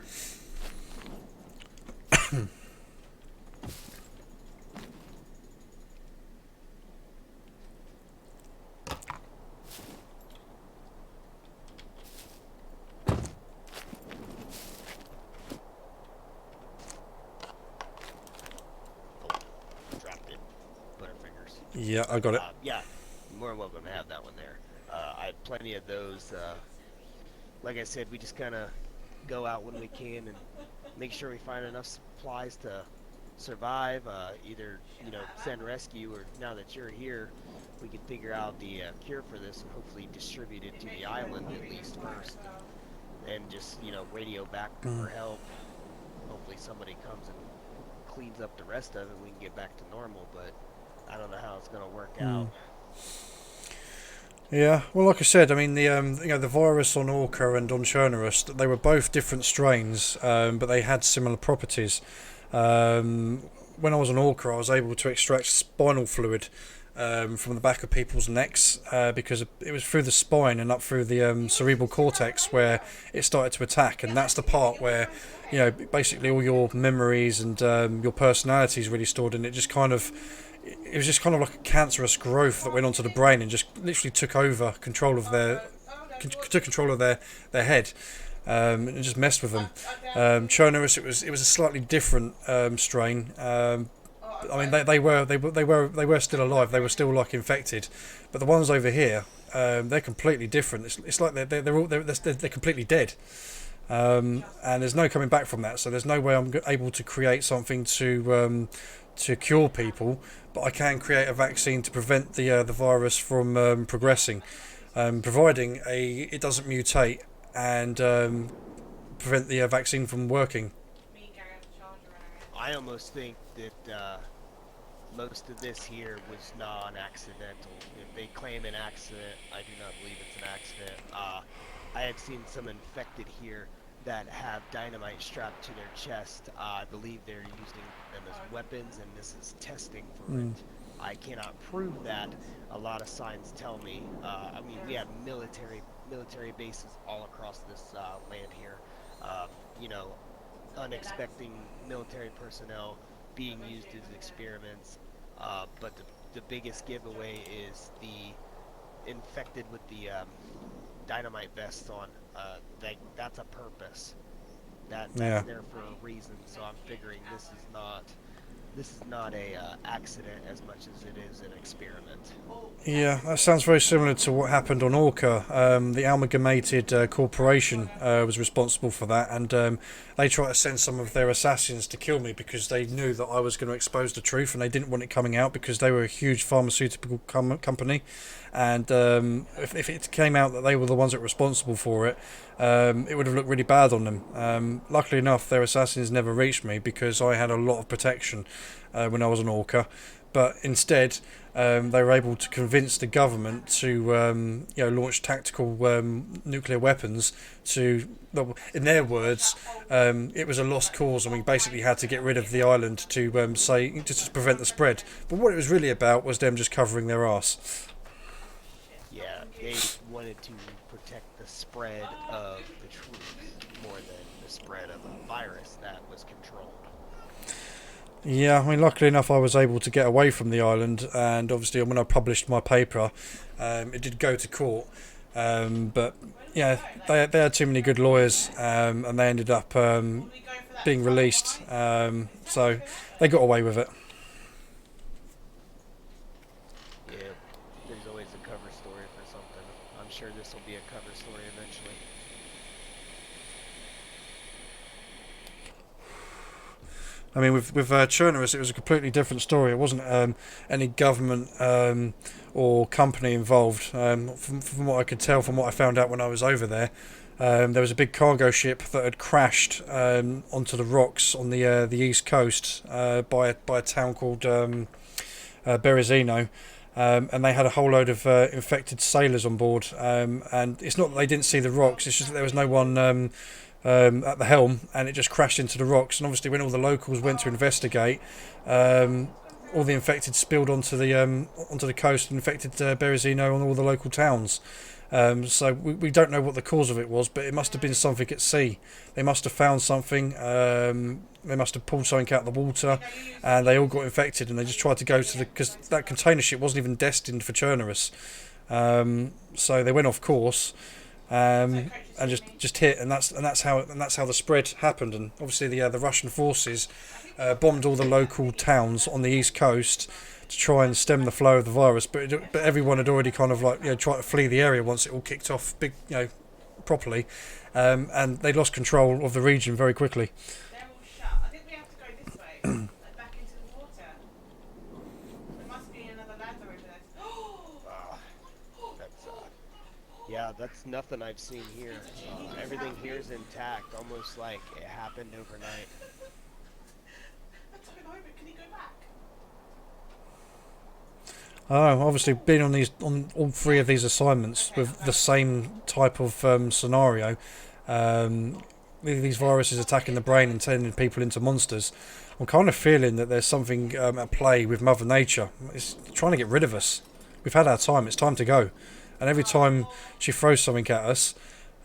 Dropped it. Butterfingers. Yeah, I got it. Yeah, you're more than welcome to have that one there. I have plenty of those. Like I said, we just kind of go out when we can and make sure we find enough supplies to survive. Either send rescue, or now that you're here, we can figure out the cure for this and hopefully distribute it to the island at least first, and just radio back for help. Hopefully somebody comes and cleans up the rest of it. We can get back to normal, but I don't know how it's gonna work out. Yeah, well, like I said, I mean, the the virus on Orca and on Chernerus, they were both different strains, but they had similar properties. When I was on Orca, I was able to extract spinal fluid from the back of people's necks because it was through the spine and up through the cerebral cortex where it started to attack, and that's the part where basically all your memories and your personality is really stored, and it was just kind of like a cancerous growth that went onto the brain and just literally took control of their head, and just messed with them. Chernerus, it was a slightly different strain. I mean, they were still alive. They were still like infected, but the ones over here, they're completely different. It's like they're completely dead. And there's no coming back from that. So there's no way I'm able to create something to cure people, but I can create a vaccine to prevent the virus from progressing, providing it doesn't mutate and prevent the vaccine from working. I almost think that most of this here was non-accidental. If they claim an accident, I do not believe it's an accident. I have seen some infected here that have dynamite strapped to their chest. I believe they're using them as weapons, and this is testing for it. I cannot prove that. A lot of signs tell me. I mean, we have military bases all across this land here. Unexpected military personnel being used as experiments. But the biggest giveaway is the infected with the dynamite vests on. That's a purpose. That's there for a reason. So I'm figuring this is not a accident as much as it is an experiment. Yeah, that sounds very similar to what happened on Orca. The Amalgamated Corporation was responsible for that, and they tried to send some of their assassins to kill me because they knew that I was going to expose the truth, and they didn't want it coming out because they were a huge pharmaceutical company, and if it came out that they were the ones that were responsible for it, it would have looked really bad on them. Luckily enough, their assassins never reached me because I had a lot of protection when I was on Orca. But instead, they were able to convince the government to, launch tactical nuclear weapons. In their words, it was a lost cause, and we basically had to get rid of the island to prevent the spread. But what it was really about was them just covering their arse. Yeah, they wanted to protect the spread of the truth more than the spread of a virus that was controlled. Yeah, I mean, luckily enough, I was able to get away from the island, and obviously, when I published my paper, it did go to court. But yeah, they had too many good lawyers, and they ended up being released. So they got away with it. Yeah, there's always a cover story for something. I'm sure this will be a cover story eventually. I mean, with Chernerus, it was a completely different story. It wasn't any government or company involved. From what I could tell, from what I found out when I was over there, there was a big cargo ship that had crashed onto the rocks on the east coast by a town called Berezino. And they had a whole load of infected sailors on board. And it's not that they didn't see the rocks; it's just that there was no one at the helm, and it just crashed into the rocks. And obviously, when all the locals went to investigate, all the infected spilled onto the coast and infected Berezino and all the local towns. So we don't know what the cause of it was, but it must have been something at sea. They must have found something. They must have pulled something out of the water, and they all got infected. And they just tried to go to because that container ship wasn't even destined for Chernobyl. So they went off course. And just hit, and that's how the spread happened. And obviously the Russian forces bombed all the local towns on the east coast to try and stem the flow of the virus. But everyone had already kind of like tried to flee the area once it all kicked off properly, and they lost control of the region very quickly. They're all shut. I think we have to go this way, like back into the water. There must be another ladder over there. That's yeah, that's nothing I've seen here. Everything here is intact, almost like it happened overnight. I don't know, but can he go back? Obviously, being on all three of these assignments with the same type of scenario, these viruses attacking the brain and turning people into monsters. I'm kind of feeling that there's something at play with Mother Nature. It's trying to get rid of us. We've had our time. It's time to go. And every time she throws something at us,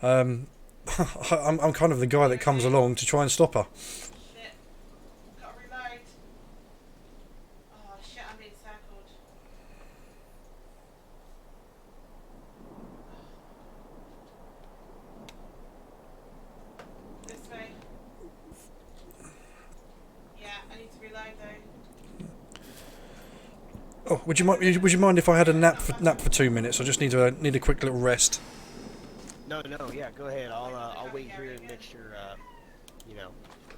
I'm kind of the guy that comes along to try and stop her. Shit. Gotta reload. Oh shit, I'm being circled. This way. Yeah, I need to reload though. Oh, would you mind if I had a nap for 2 minutes? I just need a quick little rest. No, yeah, go ahead. I'll wait here and make sure,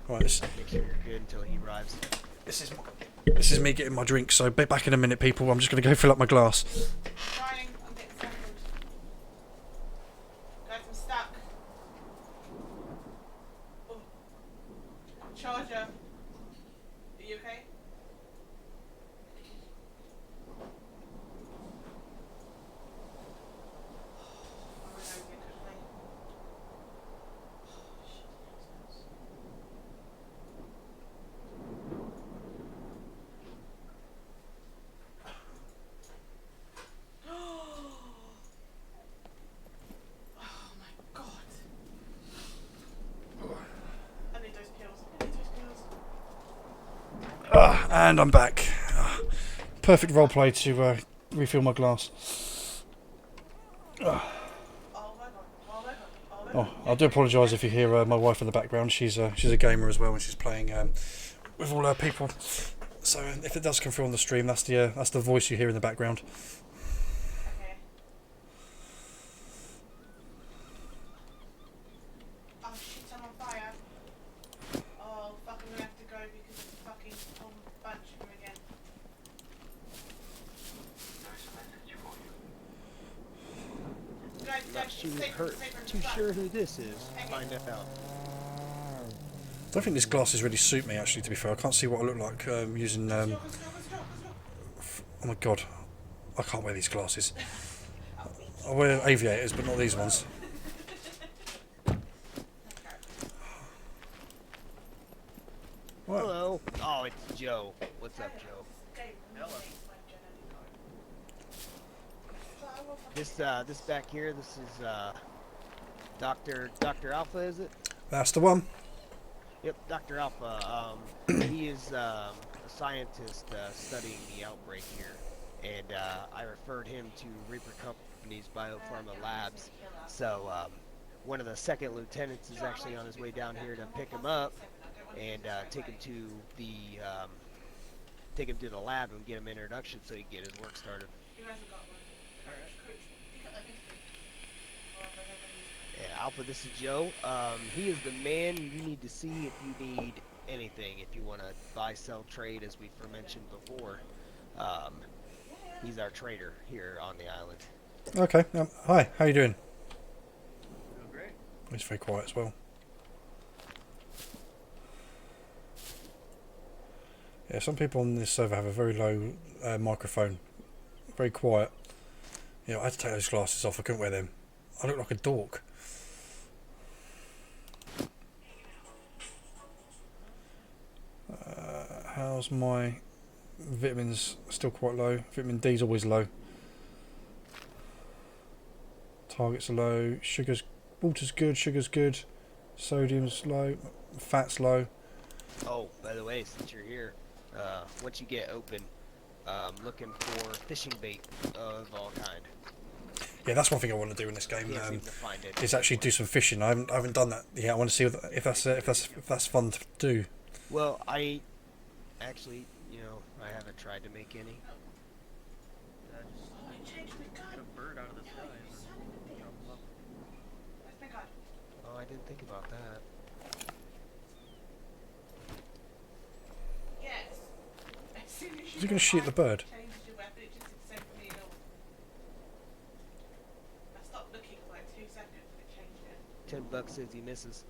Right, make sure you're good until he arrives. this is me getting my drink. So be back in a minute, people. I'm just going to go fill up my glass. Trying, I'm getting circled. Guys, I'm stuck. Oh. Charger. Are you okay? I'm gonna go get quickly. Oh my god. I need those pills. I need those pills. And I'm back. Perfect roleplay to refill my glass. Oh my god. Oh my god. Oh my god. Oh, I do apologise if you hear my wife in the background. She's a gamer as well, and she's playing with all her people. So if it does come through on the stream, that's the voice you hear in the background. Okay. Oh shit, I'm on fire. Oh fuck, I'm gonna have to go because it's a fucking whole bunch of them again. Guys, Not guys, sure, safe room, safe room, too fuck. sure who this is. Find out. I don't think these glasses really suit me, actually, to be fair. I can't see what I look like using... Let's go, let's go, let's go, let's go. oh my god. I can't wear these glasses. I wear aviators, but not these ones. What? Hello. Oh, it's Joe. What's up, Joe? Hello. This back here, this is Dr. Alpha, is it? That's the one. Yep, Dr. Alpha. He is a scientist studying the outbreak here, and I referred him to Reaper Company's Biopharma Labs. So one of the second lieutenants is actually on his way down here to pick him up and take him to the lab and get him an introduction so he can get his work started. Yeah, Alpha, this is Joe. He is the man you need to see if you need anything, if you want to buy, sell, trade, as we've mentioned before. He's our trader here on the island. Okay. Hi, how you doing? Doing great. He's very quiet as well. Yeah, some people on this server have a very low microphone. Very quiet. You know, I had to take those glasses off. I couldn't wear them. I look like a dork. How's my vitamins? Still quite low. Vitamin D's always low. Targets are low. Water's good. Sugar's good. Sodium's low. Fat's low. Oh, by the way, since you're here, once you get open, looking for fishing bait of all kind. Yeah, that's one thing I want to do in this game. Can't seem to find it. Is actually do some fishing. I haven't done that yet. I want to see if that's fun to do. Well, I actually, I haven't tried to make any. Oh, I changed my gun. Get a bird out of the sky. You son of a bitch. Where's my gun? Oh, I didn't think about that. Yes. As soon as Is he going to shoot the bird? changed your weapon, it just did the same for me at all. I stopped looking for like 2 seconds and it changed it. $10 says he misses.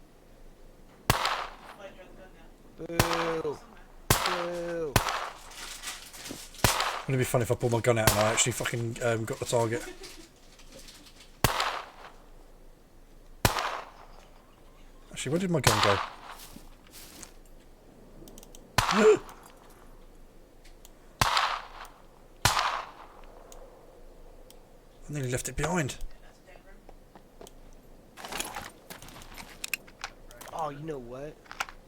Where'd you have the gun now? Boo! Somewhere. Boo! Wouldn't it be funny if I pulled my gun out and I actually fucking got the target? Actually, where did my gun go? I nearly left it behind. That's a dead room. Oh, you know what?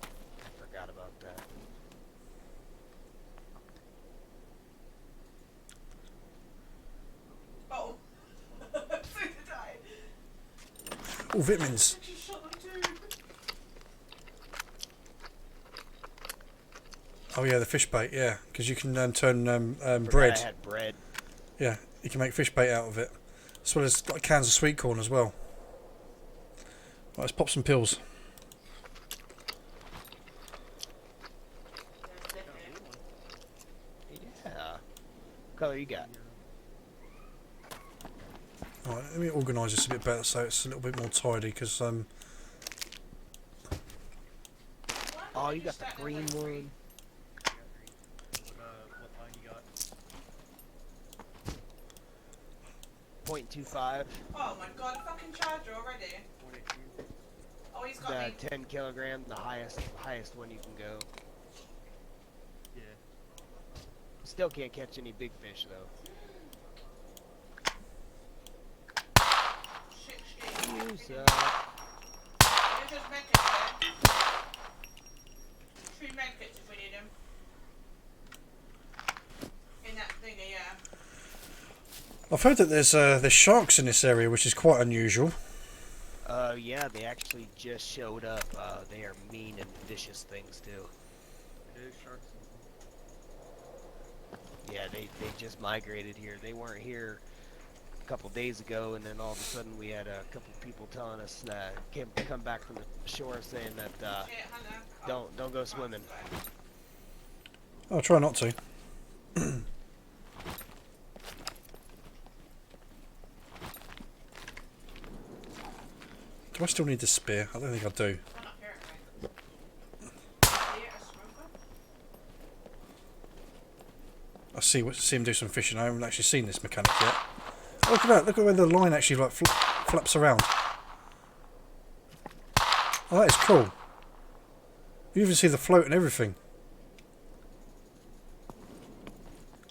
I forgot about that. Oh. So did I. Oh, vitamins. I just shot them too. Oh yeah, the fish bait. Yeah, because you can turn Forgot bread. I had bread. Yeah, you can make fish bait out of it, as well as like cans of sweet corn as well. Right, let's pop some pills. There's lip here. Yeah. What color you got? Right, let me organise this a bit better so it's a little bit more tidy. Because Why Oh, don't you got stack the them green like three? one. What line you got? 0.25. Oh my god, fucking charger already. 42. Oh, he's got The me. 10 kilogram, the highest one you can go. Yeah. Still can't catch any big fish though. Shit, shit. Use You up. just make it there. 3 medkits if we need them. In that thingy, yeah. I've heard that there's sharks in this area, which is quite unusual. Yeah, they actually just showed up. They are mean and vicious things too. It is sharks. Yeah, they just migrated here. They weren't here a couple days ago, and then all of a sudden we had a couple people telling us that come back from the shore saying that Shit, Hannah. don't go swimming. I'll try not to. Do I still need the spear? I don't think I do. One up here, I think. Yeah, a smoker? I see him do some fishing. I haven't actually seen this mechanic yet. Oh, look at that! Look at where the line actually like flaps around. Oh, that is cool. You even see the float and everything.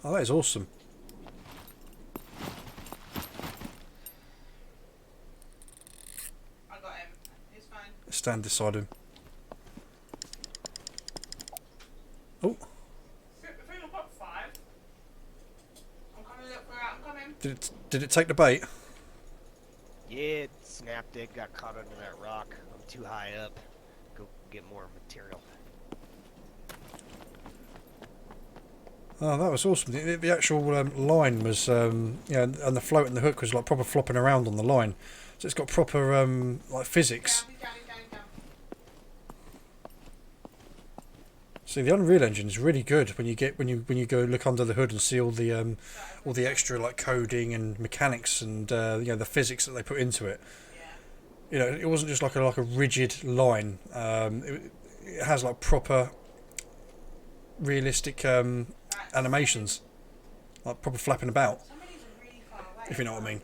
Oh, that is awesome. I got him. He's fine. Stand beside him. Oh, Fill up 5. I'm coming to look for it. I'm coming. did it take the bait? Yeah, it snapped it, got caught under that rock. I'm too high up. Go get more material. Oh, that was awesome. The actual line was, and the float and the hook was like proper flopping around on the line. So it's got proper like physics. Down, he's down. See, the Unreal Engine is really good when you go look under the hood and see all the extra like coding and mechanics and the physics that they put into it. Yeah. It wasn't just like a rigid line. It has like proper realistic animations, like proper flapping about, Somebody's really far away. if you know what I mean.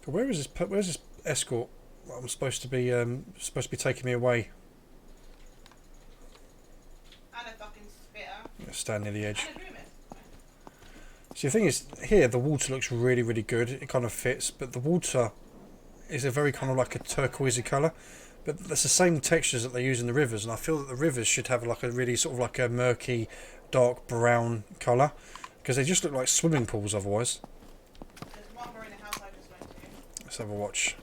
But where's this escort? I'm supposed to be taking me away. And a fucking spitter. I'm gonna stand near the edge. And a groomers. See, the thing is, here the water looks really, really good. It kind of fits, but the water is a very kind of like a turquoisey colour. But that's the same textures that they use in the rivers, and I feel that the rivers should have like a really sort of like a murky, dark brown colour, because they just look like swimming pools otherwise. There's one more in the house I just went to. Let's have a watch.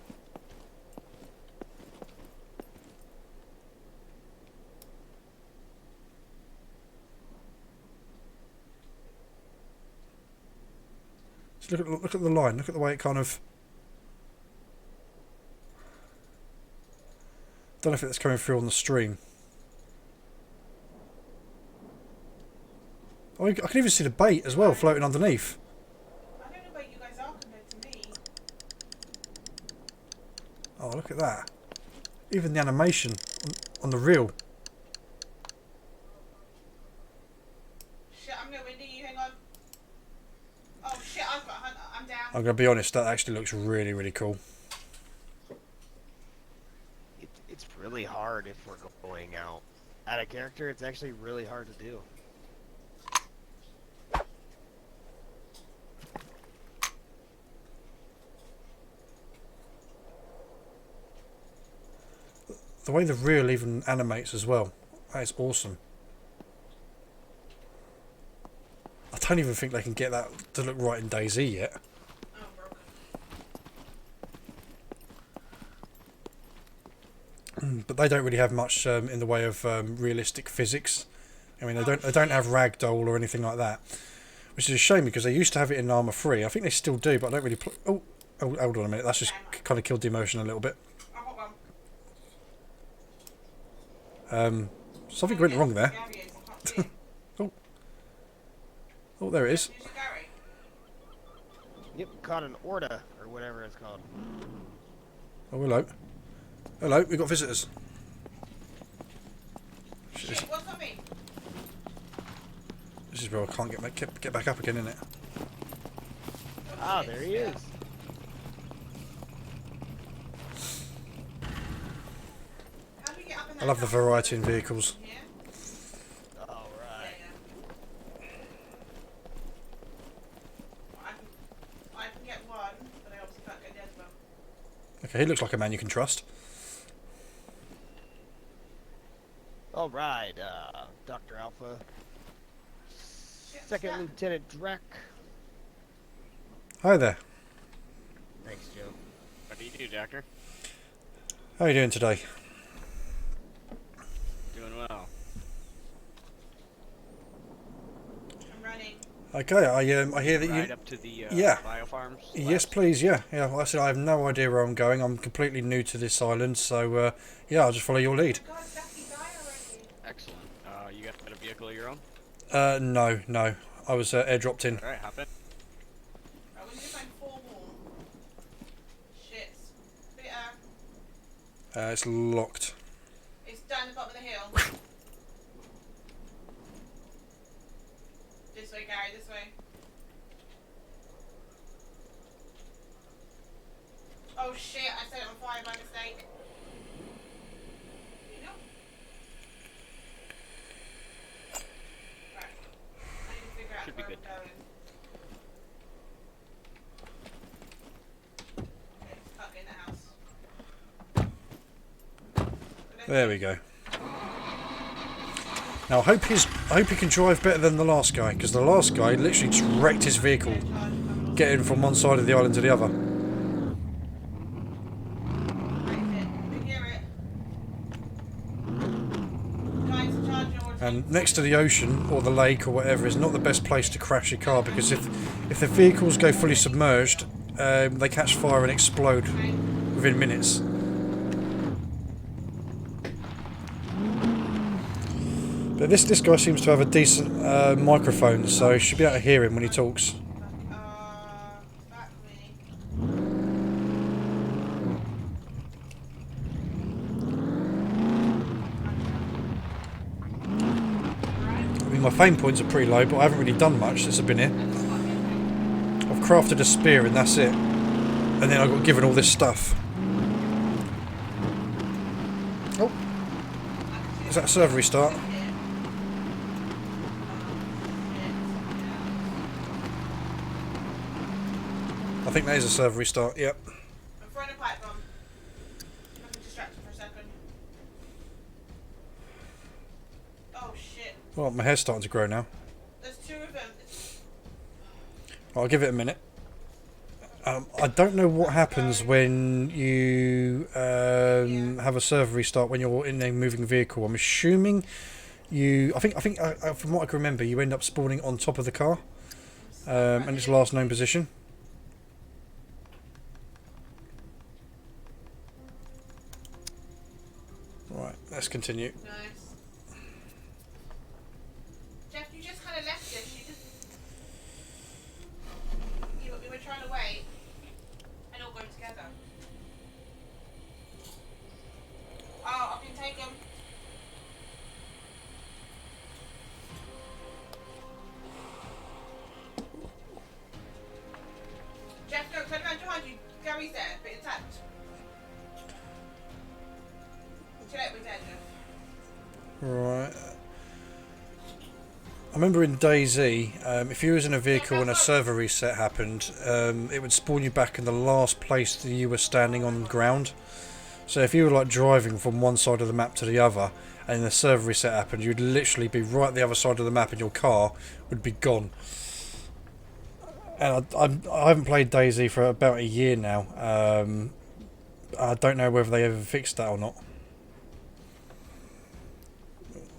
So look at the line. Look at the way it kind of. Don't know if it's coming through on the stream. Oh, I can even see the bait as well floating underneath. I don't know where you guys are compared to me. Oh, look at that. Even the animation on the reel. Shit, I'm going to windy you, hang on. Oh shit, I've got a hunter, I'm down. I'm going to be honest, that actually looks really, really cool. It's really hard if we're going out of character. It's actually really hard to do. The way the reel even animates as well, that is awesome. I don't even think they can get that to look right in DayZ yet. Oh, broken. But they don't really have much in the way of realistic physics. I mean, they don't have ragdoll or anything like that, which is a shame because they used to have it in Arma 3. I think they still do, but I don't really. Oh, hold on a minute. That's just kind of killed the emotion a little bit. I've got one. Something went wrong there. Gary is, I can't see it. Oh, there it is. Who's your Gary? Yep, caught an Orta or whatever it's called. Oh, hello. Hello, we've got visitors. Shit, what's on me? This is where I can't get back up again, isn't it? Ah, there he is. How do we get up in I that love the house? variety in vehicles. Yeah? All right. I can get one, but I obviously can't get the other one. Okay, he looks like a man you can trust. All right, Dr. Alpha. Shit, Second stuck. Lieutenant Drek. Hi there. Thanks, Joe. What do you do, Doctor? How are you doing today? Doing well. I'm running. Okay, I hear that Right you. up to the Yeah. biofarms? Yes, please. Yeah, yeah. Like I said, I have no idea where I'm going. I'm completely new to this island, so yeah, I'll just follow your lead. God, Ducky, die already. Excellent. You got a vehicle of your own? No. I was airdropped in. Alright, hop in. Right, we need to find 4 more. Shit. Bitter. It's locked. It's down the bottom of the hill. This way, Gary, this way. Oh shit, I set it on fire by mistake. You know? Right. I need to figure out Should be where good. I'm going. Okay, it's stuck in the house. There we go. Now I hope he can drive better than the last guy, because the last guy literally just wrecked his vehicle, getting from one side of the island to the other. And next to the ocean or the lake or whatever is not the best place to crash your car, because if the vehicles go fully submerged, they catch fire and explode within minutes. But this guy seems to have a decent microphone, so you should be able to hear him when he talks. I mean, my fame points are pretty low, but I haven't really done much since I've been here. I've crafted a spear and that's it. And then I got given all this stuff. Oh. Is that a server restart? think that is a server restart. Yep. I'm throwing a pipe bomb. I can distract him for a second. Oh shit. Well, my hair's starting to grow now. There's 2 of them. I'll give it a minute. I don't know what happens when you have a server restart when you're in a moving vehicle. I'm assuming you. I think from what I can remember, you end up spawning on top of the car, and its last known position. Right, let's continue. Nice. Jeff, you just kind of left us. We were trying to wait and all go together. Oh, I can take them. Jeff, go, turn around behind you. Gary's there, but intact. Too late, we're dead, Jeff. Right. I remember in DayZ, if you was in a vehicle and a server reset happened, it would spawn you back in the last place that you were standing on ground. So if you were like driving from one side of the map to the other, and the server reset happened, you'd literally be right the other side of the map, and your car would be gone. And I haven't played DayZ for about a year now. I don't know whether they ever fixed that or not.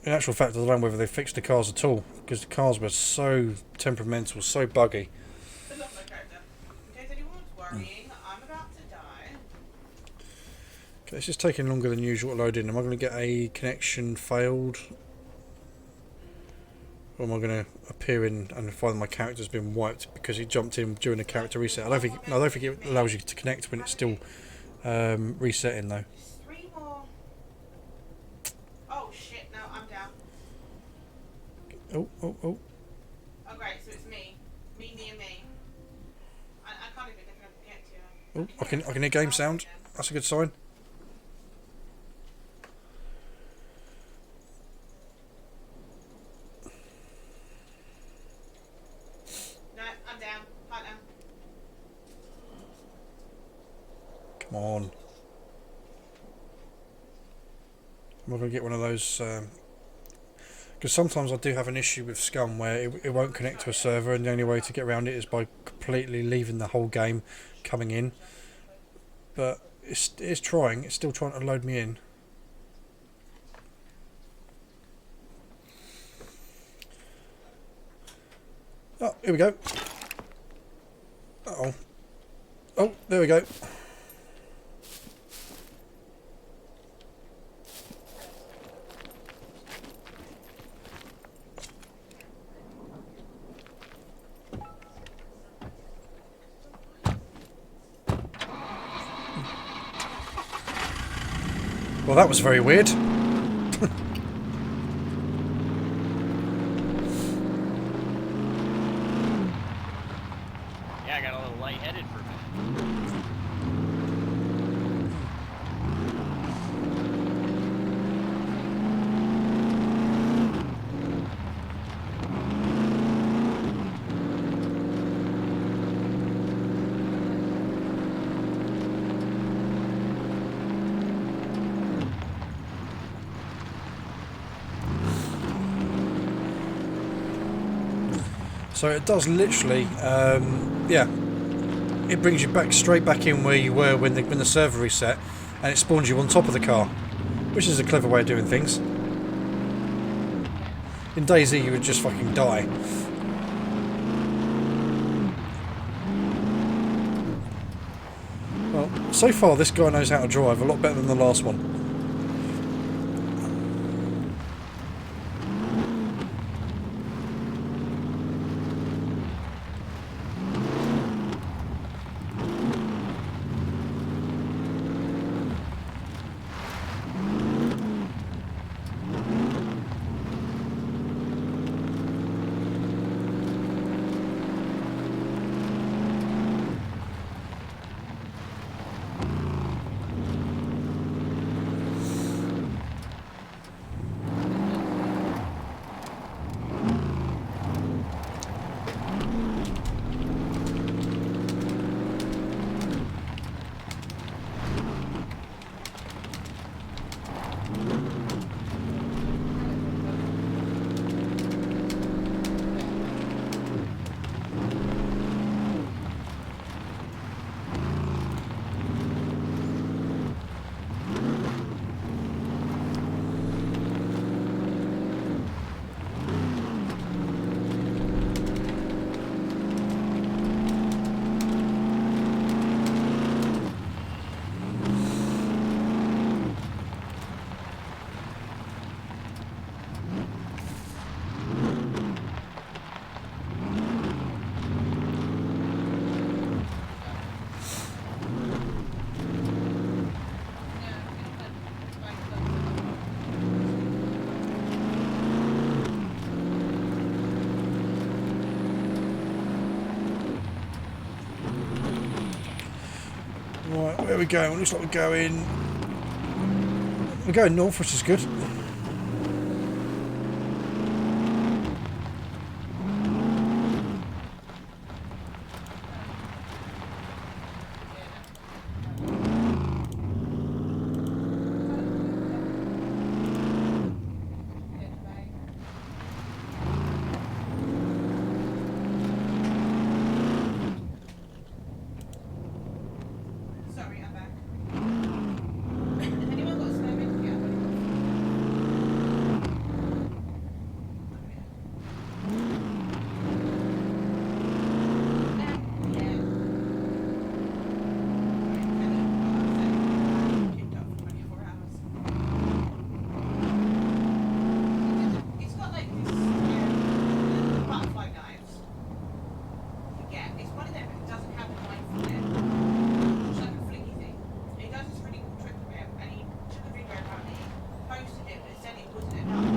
In actual fact, I don't know whether they fixed the cars at all, because the cars were so temperamental, so buggy. I love my character. In case anyone's worrying, I'm about to die. Okay, it's just taking longer than usual to load in. Am I going to get a connection failed? Or am I going to appear in and find my character's been wiped because he jumped in during a character reset? I don't think it allows you to connect when it's still resetting though. Just 3 more. Oh shit, no, I'm down. Oh. Oh great, so it's me. Me, and me. I can't even get to you. Oh, I can hear game sound. That's a good sign. No, I'm down. Right now. Come on. Am I going to get one of those? Because sometimes I do have an issue with Scum where it won't connect to a server, and the only way to get around it is by completely leaving the whole game, coming in. But it's trying. It's still trying to load me in. Oh, here we go. Uh-oh. Oh, there we go. Well, that was very weird. Yeah, I got a little lightheaded for a minute. So it does literally, yeah, it brings you back straight back in where you were when the server reset, and it spawns you on top of the car, which is a clever way of doing things. In DayZ you would just fucking die. Well, so far this guy knows how to drive a lot better than the last one. Where are we going? Looks like we're going north, which is good. Sorry, I'm back. Has anyone got a spare med kit? It's got like this butterfly knives. Yeah, it's one of them, but it doesn't have a knife on it. It's like a flicky thing. He does this really cool trick with it, and he took a video about it, posted it, but said it wasn't enough.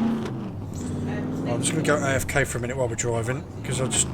I'm just going to go AFK for a minute while we're driving, because I'll just...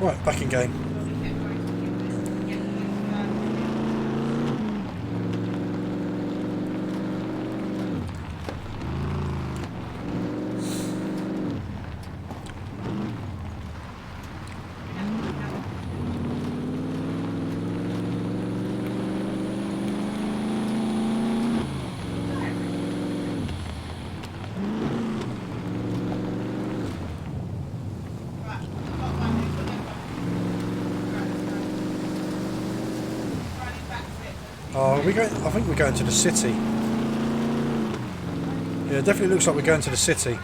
Right, back in game. Oh, we go. I think we're going to the city. Yeah, it definitely looks like we're going to the city.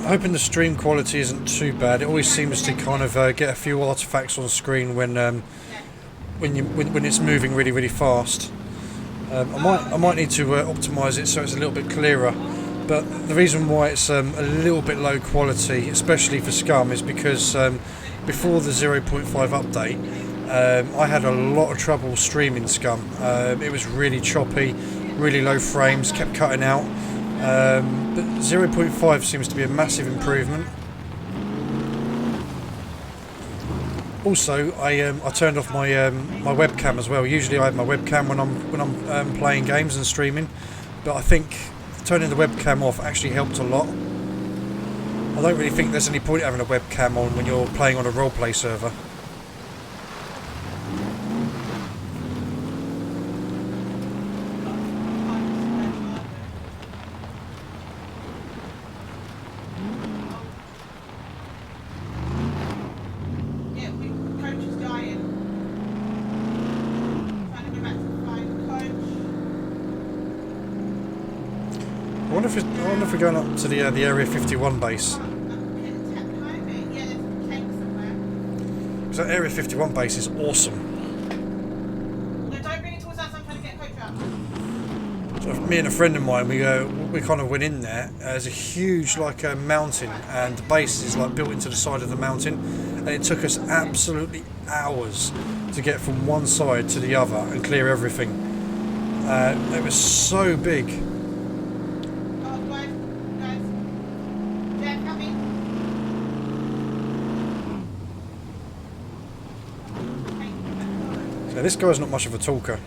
Hoping the stream quality isn't too bad. It always seems to kind of get a few artifacts on screen when it's moving really, really fast. I might need to optimise it so it's a little bit clearer. But the reason why it's a little bit low quality, especially for Scum, is because before the 0.5 update, I had a lot of trouble streaming Scum. It was really choppy, really low frames, kept cutting out. But 0.5 seems to be a massive improvement. Also, I turned off my my webcam as well. Usually, I have my webcam when I'm playing games and streaming, but I think turning the webcam off actually helped a lot. I don't really think there's any point having a webcam on when you're playing on a roleplay server. I wonder if we're going up to the Area 51 base. Because that Area 51 base is awesome. No, don't bring it towards us, I'm trying to get a coach up. So me and a friend of mine, we kind of went in there. There's a huge mountain, and the base is like built into the side of the mountain, and it took us absolutely hours to get from one side to the other and clear everything. It was so big. Yeah, this guy's not much of a talker.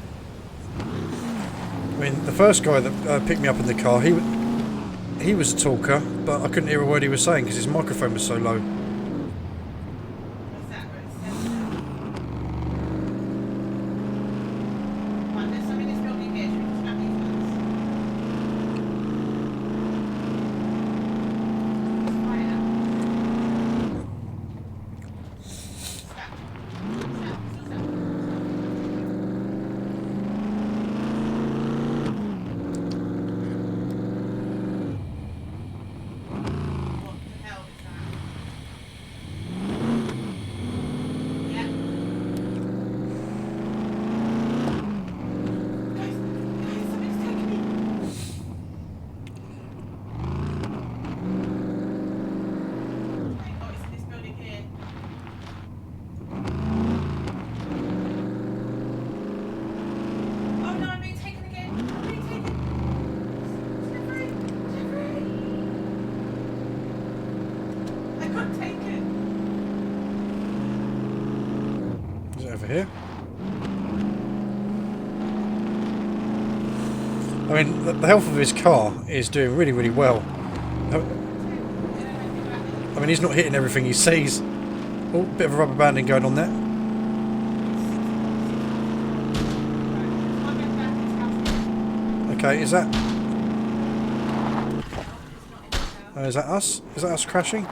I mean, the first guy that picked me up in the car, he was a talker, but I couldn't hear a word he was saying because his microphone was so low. What's that? Right, there's some in this building here. Should we just grab these ones? Fire. Stop. What the hell is that? Yeah. Guys, somebody's taking me. Oh, it's in this building here. Oh no, I'm being taken again. I'm being taken. Jeffrey! Jeffrey! I got taken. Is it over here? I mean, the health of his car is doing really, really well. I mean, he's not hitting everything he sees. Oh, bit of a rubber banding going on there. Okay, is that us? Is that us crashing?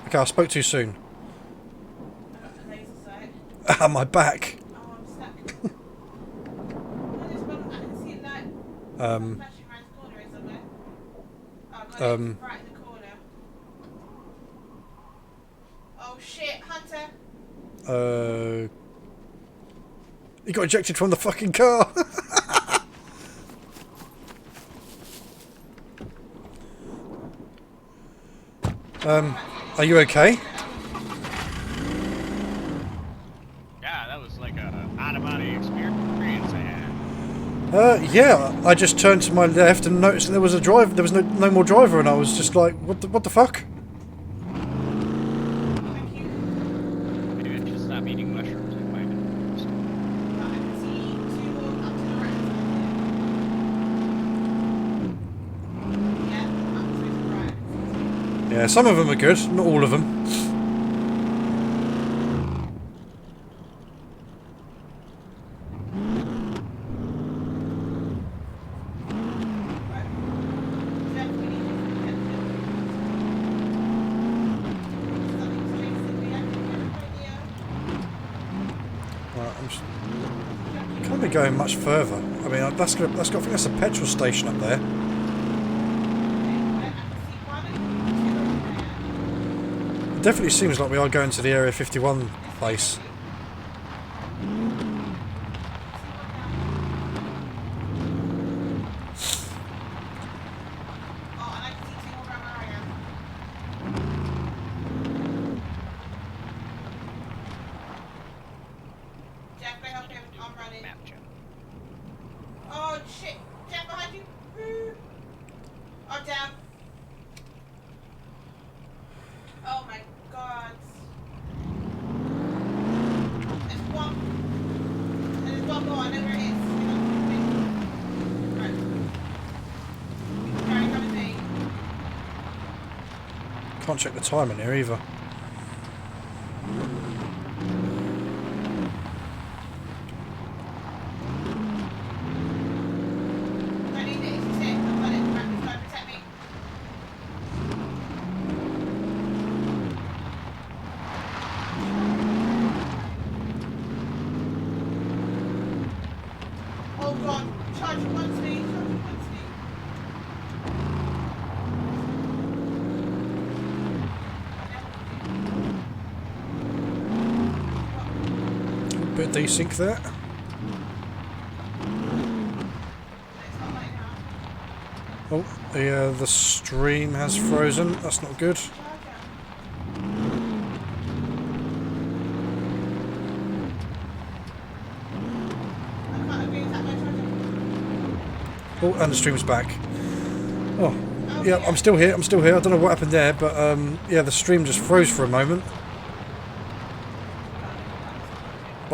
Okay, I spoke too soon. Ah, my back. Oh, I'm stuck. No, there's one. I can see it like Um, flashing around the corner somewhere. Oh, God, Um, it's right in the corner. Oh, shit, Hunter. he got ejected from the fucking car. Are you okay? Yeah, that was like a out-of-body experience I had. Yeah. I just turned to my left and noticed that there was a driver. There was no more driver, and I was just like, what the fuck? Thank you. Maybe I should stop eating mushrooms. I might have. Right, I can see two more up to the right side here. Yeah, up to the right. Yeah, some of them are good, not all of them. Right. Jeff, we need your attention. Something's chasing me. I can get a radio. Right, can't be going much further. I mean, I think that's a petrol station up there. It definitely seems like we are going to the Area 51 place. Jeff, can I help him? I'm running. Map check. Oh shit! Jeff, behind you! I'm down. Oh my god. There's one. And there's one more. I know where it is. Right. Carry, come with me. Can't check the time in here either. I need it. It's it. I've got it. Right, this guy, protect me. Oh god. Charge it once me. Charge it once me. Bit of desync there. It's not like now. Oh, the stream has frozen. That's not good. Charger. I can't agree with that, my charger. Oh, and the stream's back. Oh, yeah, I'm still here. I'm still here. I don't know what happened there, but yeah, the stream just froze for a moment.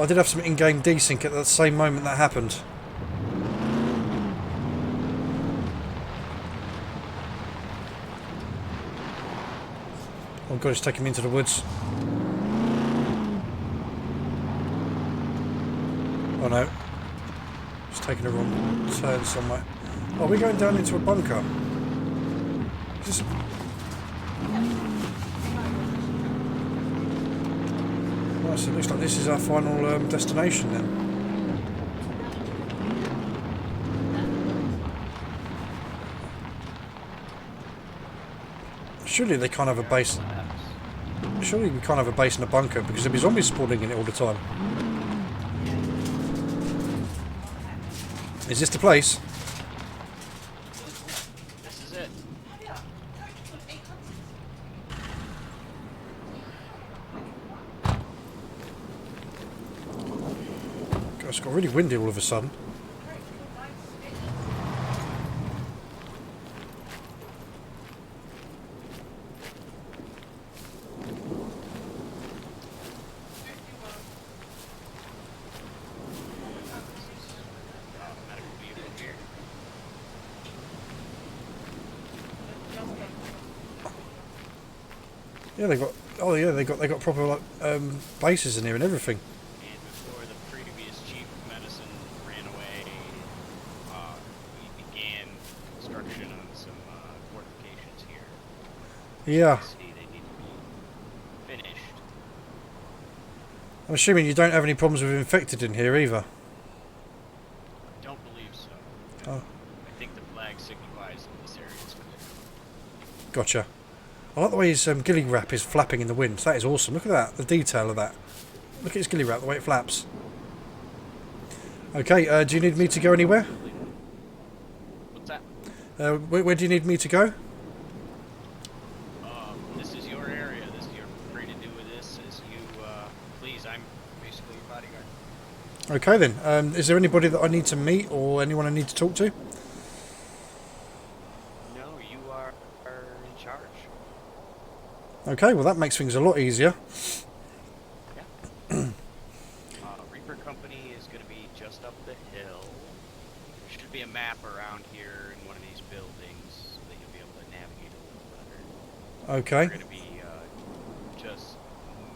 But I did have some in-game desync at the same moment that happened. Oh god, it's taking me into the woods. Oh no. It's taking a wrong turn somewhere. Oh, we're going down into a bunker. Is this... Right, so it looks like this is our final destination then. Surely they can't have a base... Surely we can't have a base in a bunker because there'll be zombies spawning in it all the time. Is this the place? This is it. God, it's got really windy all of a sudden. Medical vehicle here. Yeah, they got. Oh yeah, they got proper like bases in here and everything. And before the previous chief of medicine ran away, we began construction on some fortifications here. Yeah, See, they need to be finished. I'm assuming you don't have any problems with infected in here either. Don't believe so. Oh, I think the flag signifies that this area is clear. gotcha. I like the way his ghillie wrap is flapping in the wind. That is awesome. Look at that, the detail of that. Look at his ghillie wrap, the way it flaps. Okay, do you need me to go anywhere? What's that? Where do you need me to go? This is your area. This you're free to do with this as you please. I'm basically your bodyguard. Okay then. Is there anybody that I need to meet or anyone I need to talk to? No, you are in charge. Okay, well that makes things a lot easier. Yeah. Reaper Company is going to be just up the hill. There should be a map around here in one of these buildings so that you'll be able to navigate a little better. Okay. We're going to be just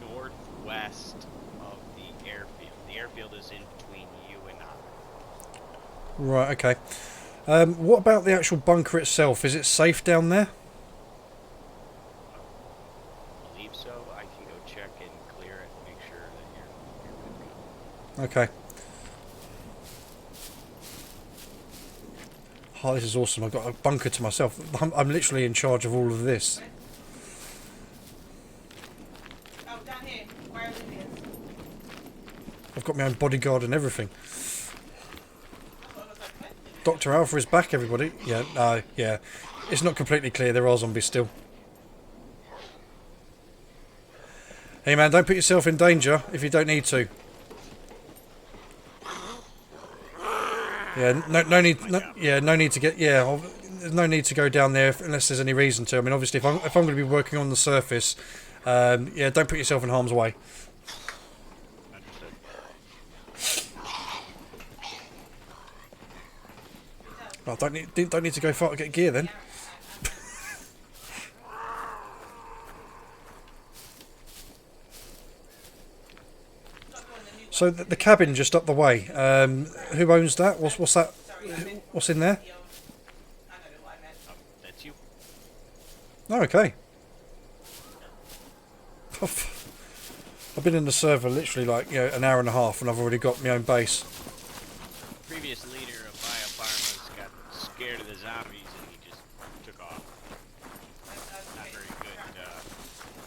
northwest of the airfield. The airfield is in between you and I. Right, okay. What about the actual bunker itself? Is it safe down there? I believe so. I can go check and clear it and make sure that you're good to go. Okay. Oh, this is awesome. I've got a bunker to myself. I'm literally in charge of all of this. Oh, down here, where Olivia is. I've got my own bodyguard and everything. I thought it was like Clinton. Dr. Alpha is back, everybody. Yeah, no, yeah. It's not completely clear. There are zombies still. Hey man, don't put yourself in danger if you don't need to. Yeah, no need. No need to get. Yeah, there's no need to go down there unless there's any reason to. I mean, obviously, if I'm going to be working on the surface, yeah, don't put yourself in harm's way. Understood. Well, don't need to go far to get gear then. So the cabin just up the way. Who owns that? What's that? What's in there? I don't know what I meant. That's you. Oh, okay. I've been in the server literally like an hour and a half, and I've already got my own base. Previous leader of Biopharma's got scared of the zombies and he just took off. Not very good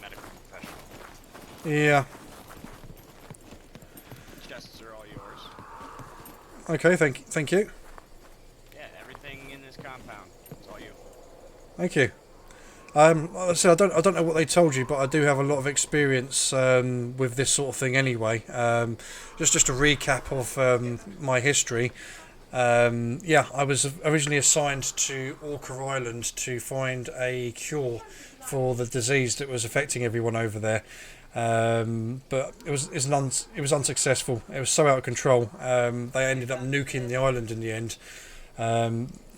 medical professional. Yeah. Chests are all yours. Okay. Thank you. Yeah, everything in this compound. It's all you. Thank you. Like I said, I don't know what they told you, but I do have a lot of experience with this sort of thing anyway. Just a recap of my history. Yeah, I was originally assigned to Orca Island to find a cure for the disease that was affecting everyone over there. But it was unsuccessful. It was so out of control. They ended up nuking the island in the end.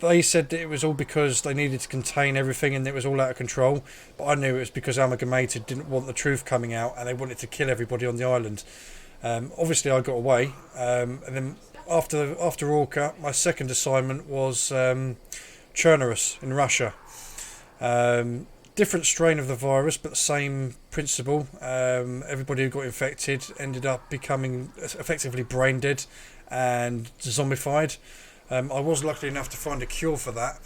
They said that it was all because they needed to contain everything and it was all out of control. But I knew it was because Amalgamated didn't want the truth coming out and they wanted to kill everybody on the island. Obviously, I got away. And then after Orca, my second assignment was Chernobyl in Russia. Different strain of the virus, but the same principle. Everybody who got infected ended up becoming effectively brain dead and zombified. I was lucky enough to find a cure for that.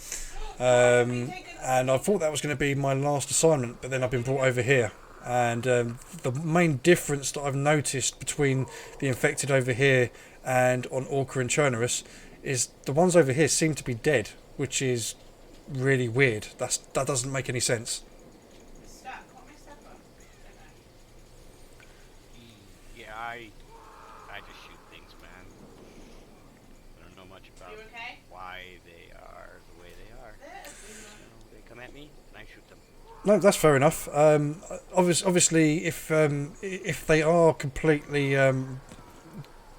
And I thought that was going to be my last assignment, but then I've been brought over here. And the main difference that I've noticed between the infected over here and on Orca and Chernobyl is the ones over here seem to be dead, which is really weird. That doesn't make any sense. Yeah, I just shoot things, man. I don't know much about why they are the way they are. They come at me, and I shoot them. No, that's fair enough. Obviously, if they are completely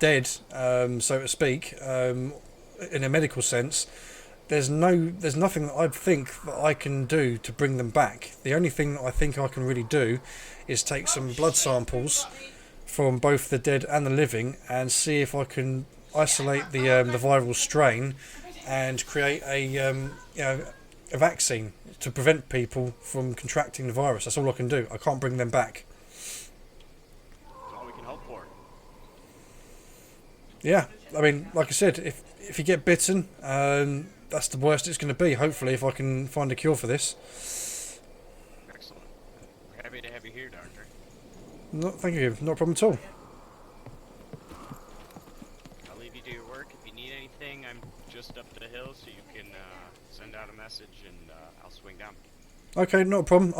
dead, so to speak, in a medical sense, there's nothing that I think that I can do to bring them back. The only thing that I think I can really do is take some blood samples from both the dead and the living and see if I can isolate the viral strain and create a vaccine to prevent people from contracting the virus. That's all I can do. I can't bring them back. That's all we can hope for. Yeah, I mean, like I said, if you get bitten, that's the worst it's going to be. Hopefully, if I can find a cure for this. Excellent. We're happy to have you here, Doctor. No, thank you. Not a problem at all. I'll leave you to your work. If you need anything, I'm just up the hill, so you can send out a message, and I'll swing down. Okay, not a problem.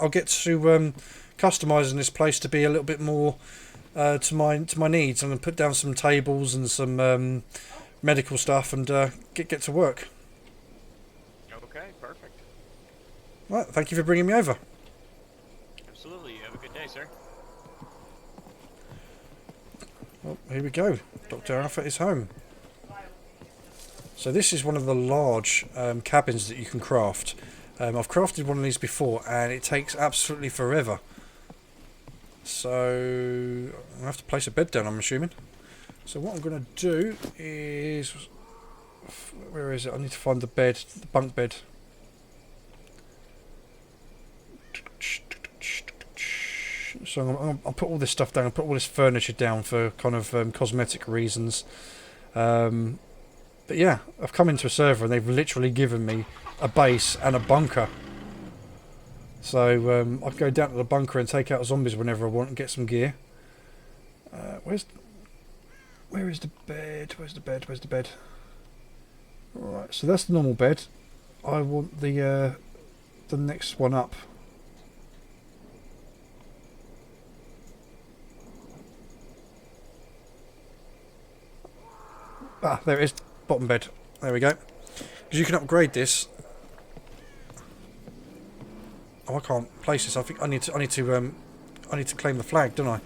I'll get to customising this place to be a little bit more to my needs. I'm going to put down some tables and some medical stuff and get to work. Okay, perfect. Right, thank you for bringing me over. Absolutely. You have a good day, sir. Well, here we go. Dr. Alpha is home. So this is one of the large cabins that you can craft. I've crafted one of these before and it takes absolutely forever. So I'm going to have to place a bed down, I'm assuming. So what I'm going to do is... Where is it? I need to find the bed, the bunk bed. So I'll put all this stuff down, I'll put all this furniture down for kind of cosmetic reasons. But yeah, I've come into a server and they've literally given me a base and a bunker. So I can go down to the bunker and take out zombies whenever I want and get some gear. Where is the bed? Where's the bed? Where's the bed? Alright, so that's the normal bed. I want the next one up. Ah, there it is. Bottom bed. There we go. Because you can upgrade this. Oh, I can't place this. I think I need to claim the flag, don't I?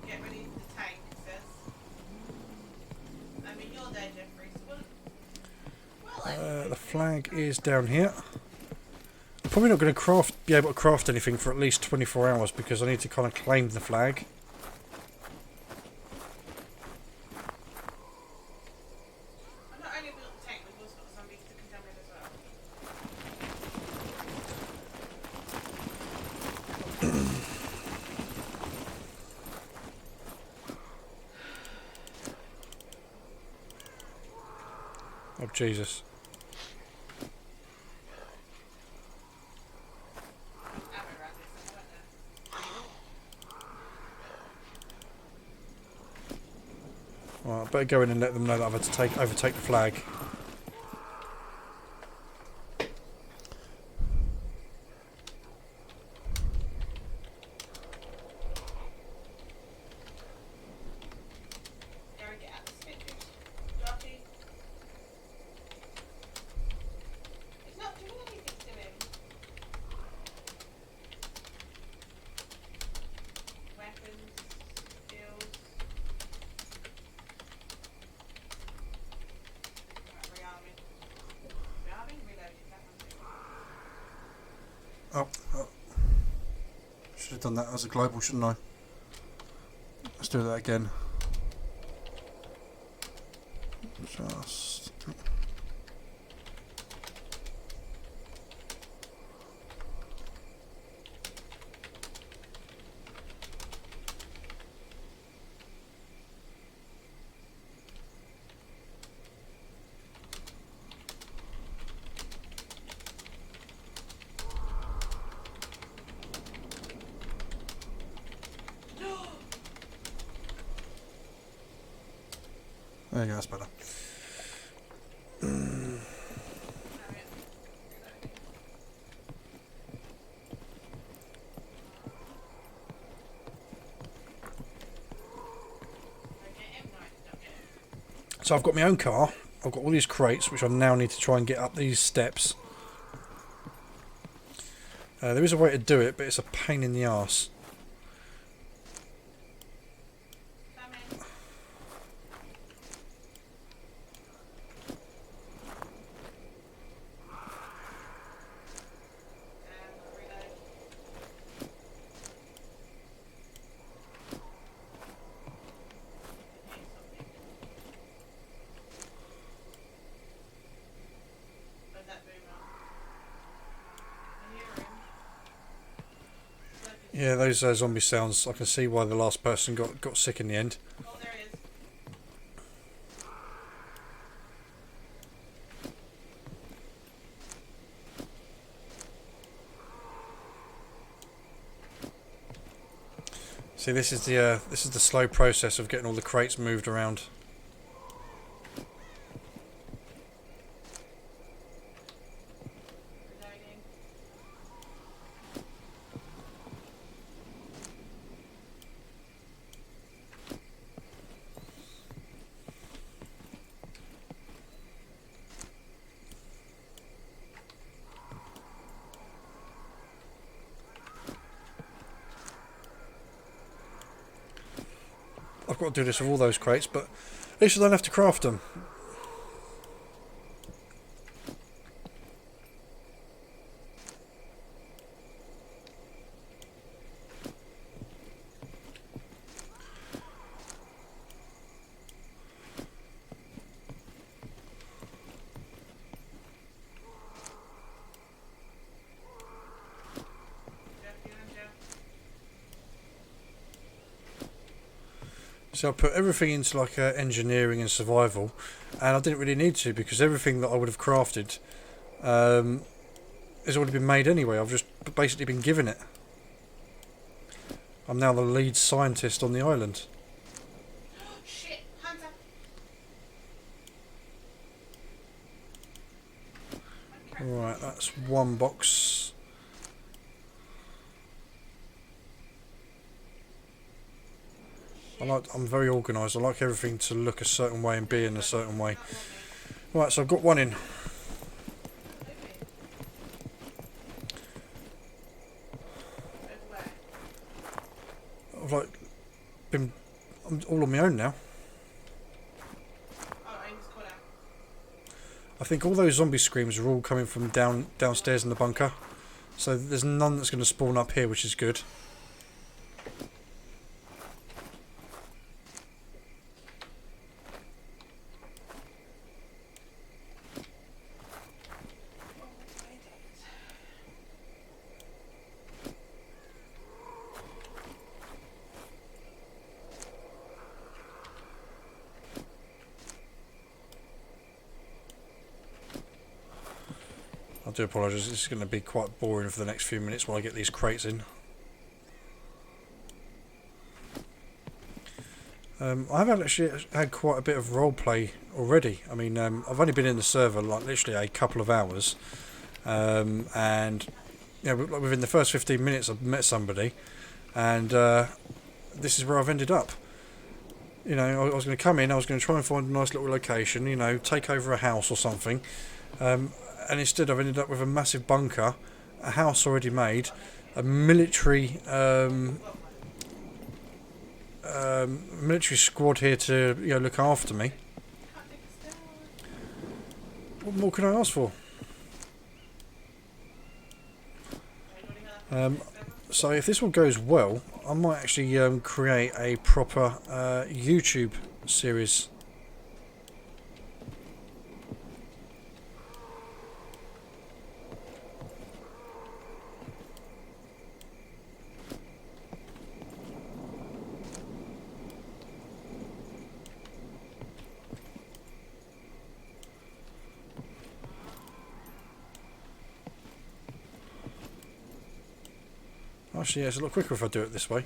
Get ready for the tank, it says. I mean, you're there, Jeffrey, so The flag is down here. I'm probably not going to be able to craft anything for at least 24 hours because I need to kind of claim the flag. I've not only built the tank, we've also got zombies to contend with as well. Oh, Jesus. Ammo around this, isn't there? Right, I better go in and let them know that I've had to overtake the flag. Gary, get out the stitches. Darky. It's not doing anything to him. done that as a global, shouldn't I? Let's do that again. Just... There you go, that's better. So I've got my own car, I've got all these crates which I now need to try and get up these steps. There is a way to do it, but it's a pain in the arse. Yeah, those zombie sounds, I can see why the last person got sick in the end. Oh, there it is. See, this is the slow process of getting all the crates moved around. Reloading. I've got to do this with all those crates, but at least I don't have to craft them. So I put everything into like engineering and survival, and I didn't really need to because everything that I would have crafted has already been made anyway. I've just basically been given it. I'm now the lead scientist on the island. Shit, Hunter. Right, that's one box. I'm very organised. I like everything to look a certain way and be in a certain way. Right, so I've got one in. I've I'm all on my own now. I think all those zombie screams are all coming from downstairs in the bunker. So there's none that's going to spawn up here, which is good. I do apologise, this is going to be quite boring for the next few minutes while I get these crates in. I have actually had quite a bit of roleplay already. I mean, I've only been in the server like literally a couple of hours, and you know, within the first 15 minutes I've met somebody, and this is where I've ended up. You know, I was going to come in, I was going to try and find a nice little location, you know, take over a house or something. And instead I've ended up with a massive bunker, a house already made, a military military squad here to, you know, look after me. What more can I ask for? So if this all goes well, I might actually create a proper YouTube series. Actually, yeah, it's a lot quicker if I do it this way.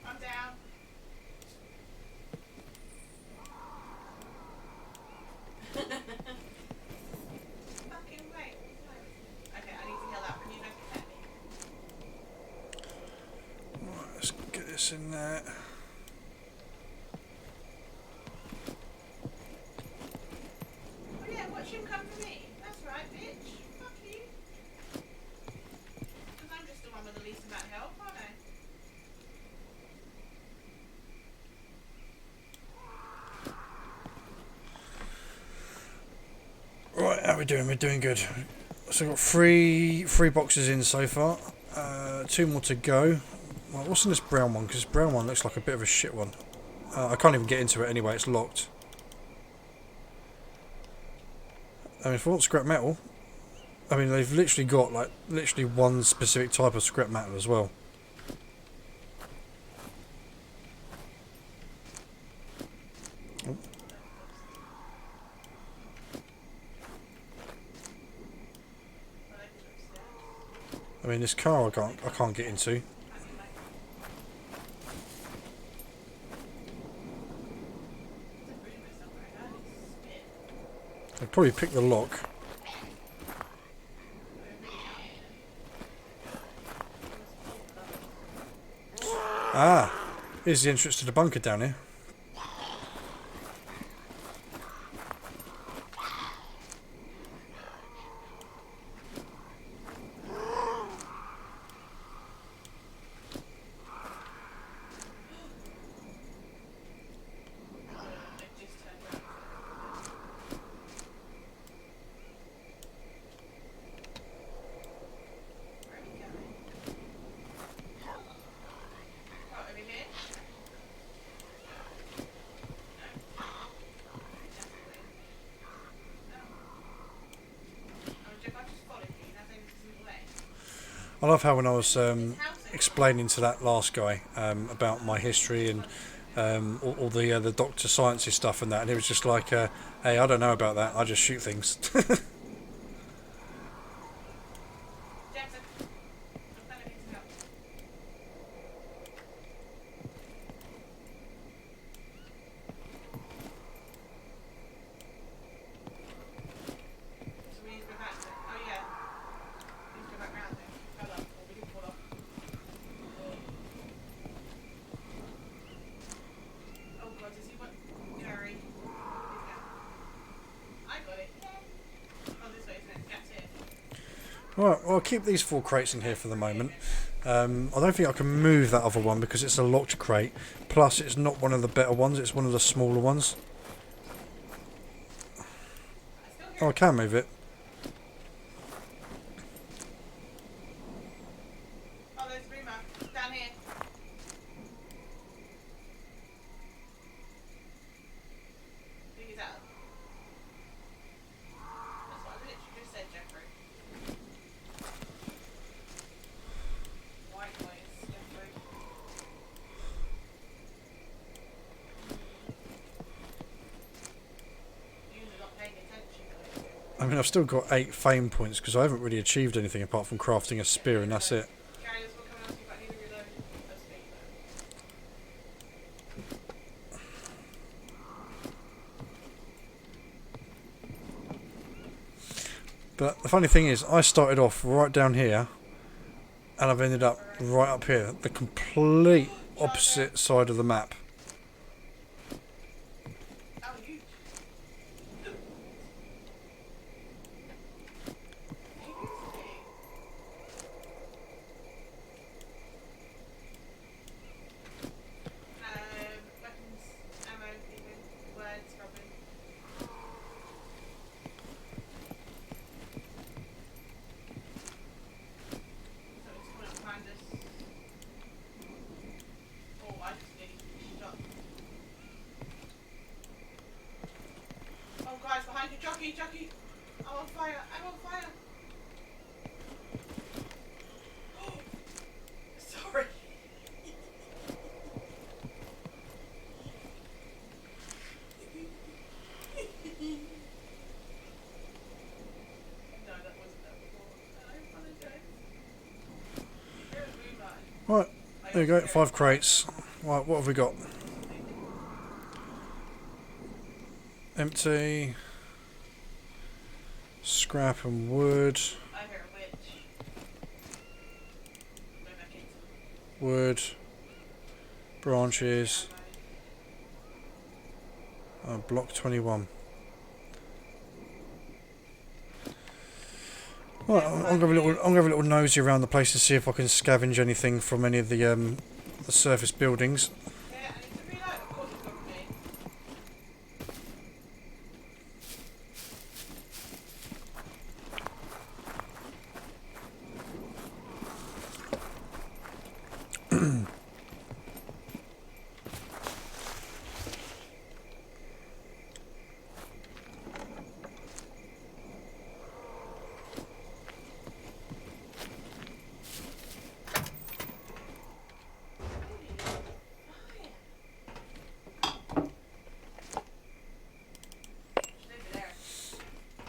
I'm down. Fucking wait. Okay, I need to heal up. Can you guys protect me? Right, let's get this in there. Oh yeah, watch him come to me. That's right, bitch. Fuck you. Because I'm just the one with the least amount of health, aren't I? Right, how are we doing? We're doing good. So we've got three boxes in so far. 2 more to go. Well, what's in this brown one? Because this brown one looks like a bit of a shit one. I can't even get into it anyway, it's locked. I mean, if I want scrap metal, I mean, they've literally got, like, literally one specific type of scrap metal as well. Oh. I mean, this car I can't get into. I'd probably pick the lock. Ah, here's the entrance to the bunker down here. I love how when I was explaining to that last guy about my history and all the doctor sciences stuff and that, and he was just like, "Hey, I don't know about that. I just shoot things." Right, well, I'll keep these 4 crates in here for the moment. I don't think I can move that other one because it's a locked crate. Plus, it's not one of the better ones, it's one of the smaller ones. Oh, I can move it. Oh, there's Rima. Down here. I mean, I've still got 8 fame points because I haven't really achieved anything apart from crafting a spear, and that's it. Gary, there's one coming up to you, but I need to reload. That's me. But the funny thing is, I started off right down here, and I've ended up right up here, the complete opposite side of the map. Oh, you. Weapons, ammo, even words, probably. So it's coming up behind us. Oh, I just nearly shot. Oh, guys, behind you, jockey! I'm on fire! Sorry. No, that wasn't that before. I apologize. There's moonlight. Right, there we go, 5 crates. Right, what have we got? Empty. Scrap and wood. I hear a witch. Go back into Wood. Branches. Block 21. Right, I'm gonna have a little nosy around the place to see if I can scavenge anything from any of the surface buildings. Yeah, I need to reload. Of course it's got me.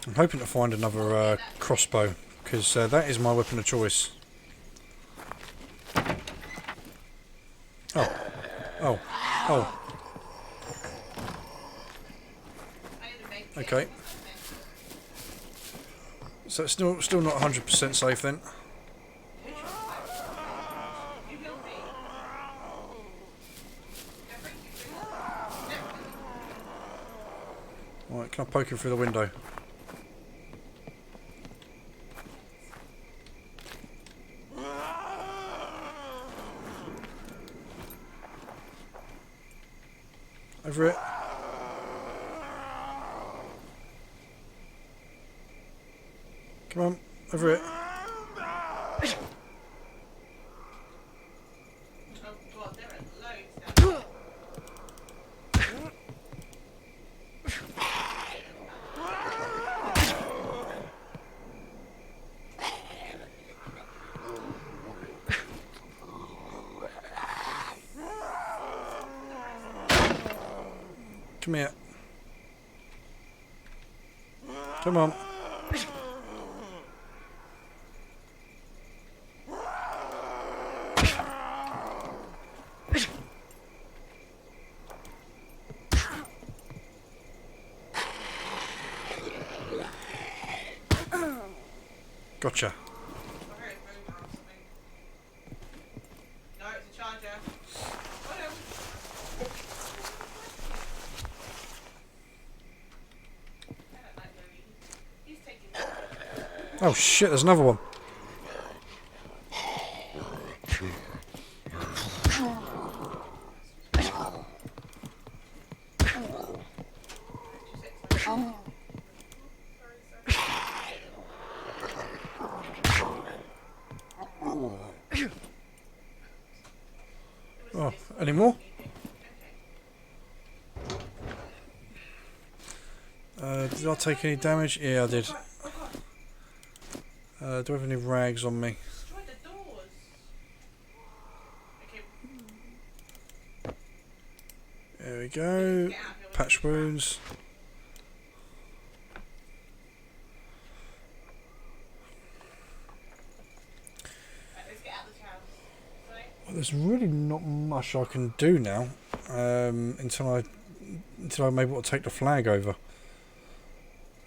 I'm hoping to find another crossbow, because that is my weapon of choice. Oh. Okay. So it's still not 100% safe then. Right, can I poke him through the window? Over it. Come on, over it. Come here. Come on. Gotcha. No, it's a charger. Oh shit, there's another one. Oh, any more? Did I take any damage? Yeah, I did. Do I have any rags on me? Destroy the doors. Okay. There we go. Get out of here. Patch wounds. there's really not much I can do now until I'm able to take the flag over.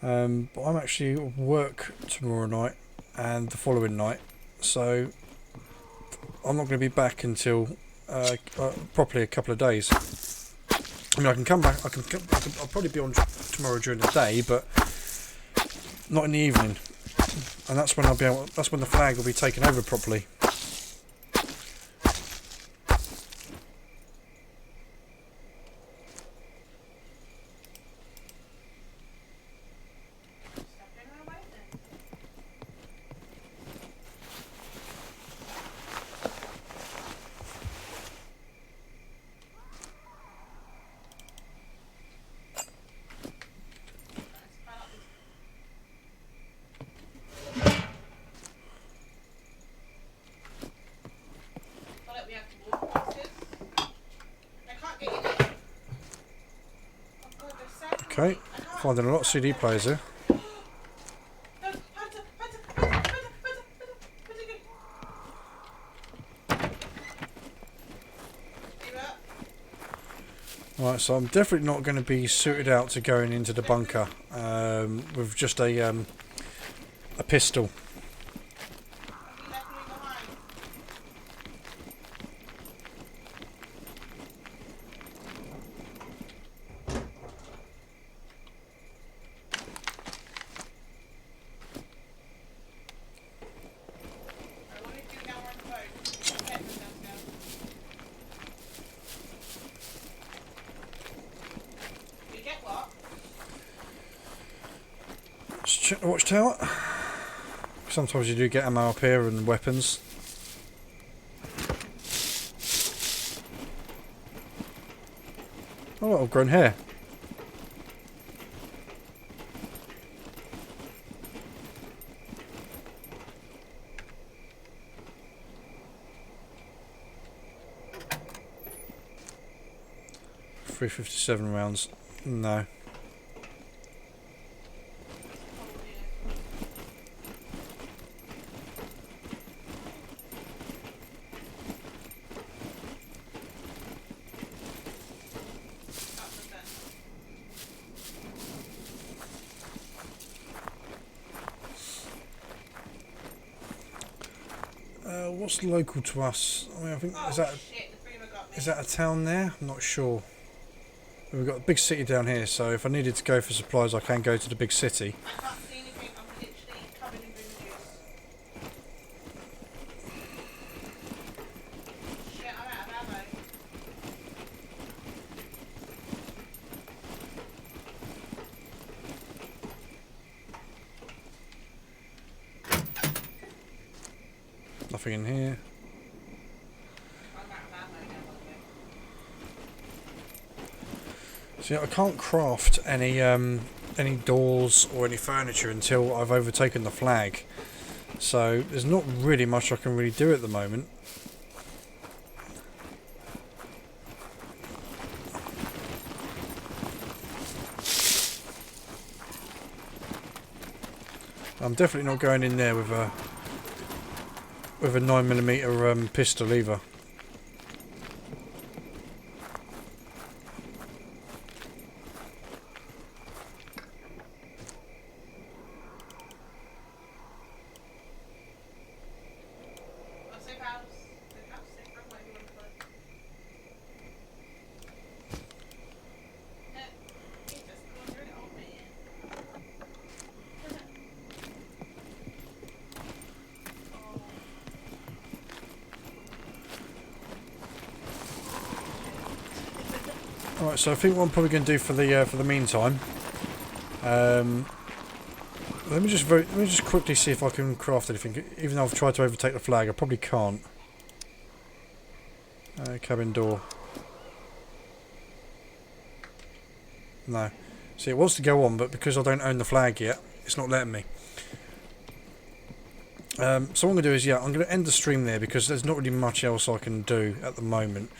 But I'm actually at work tomorrow night and the following night, so I'm not going to be back until properly a couple of days. I mean, I can come back. I'll probably be on tomorrow during the day, but not in the evening. And that's when that's when the flag will be taken over properly. Okay, finding a lot of CD players here. Right, so I'm definitely not going to be suited out to going into the bunker with just a pistol. Let's check the watchtower. Sometimes you do get ammo up here and weapons. Oh, I've grown hair. .357 rounds. No. What's local to us? I mean, I think is that a town there? I'm not sure. We've got a big city down here, so if I needed to go for supplies, I can go to the big city. I can't see anything. I'm literally covered in booze. Shit, I'm out of ammo. Nothing in here. I'm out of ammo now, by the way. See, I can't craft any doors or any furniture until I've overtaken the flag. So there's not really much I can really do at the moment. I'm definitely not going in there with a 9mm pistol either. Alright, so I think what I'm probably going to do for the meantime, let me just quickly see if I can craft anything. Even though I've tried to overtake the flag, I probably can't. Cabin door. No. See, it wants to go on, but because I don't own the flag yet, it's not letting me. So what I'm going to do is, I'm going to end the stream there because there's not really much else I can do at the moment.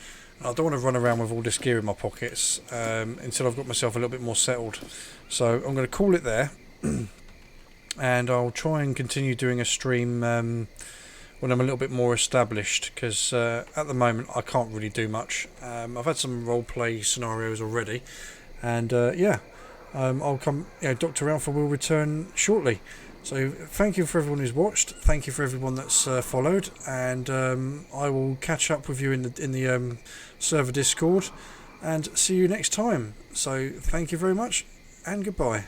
I don't want to run around with all this gear in my pockets until I've got myself a little bit more settled. So I'm going to call it there. And I'll try and continue doing a stream when I'm a little bit more established, because at the moment I can't really do much. I've had some roleplay scenarios already, and yeah, I'll come. Dr. Alpha will return shortly. So thank you for everyone who's watched. Thank you for everyone that's followed, and I will catch up with you in the server Discord, and see you next time. So thank you very much, and goodbye.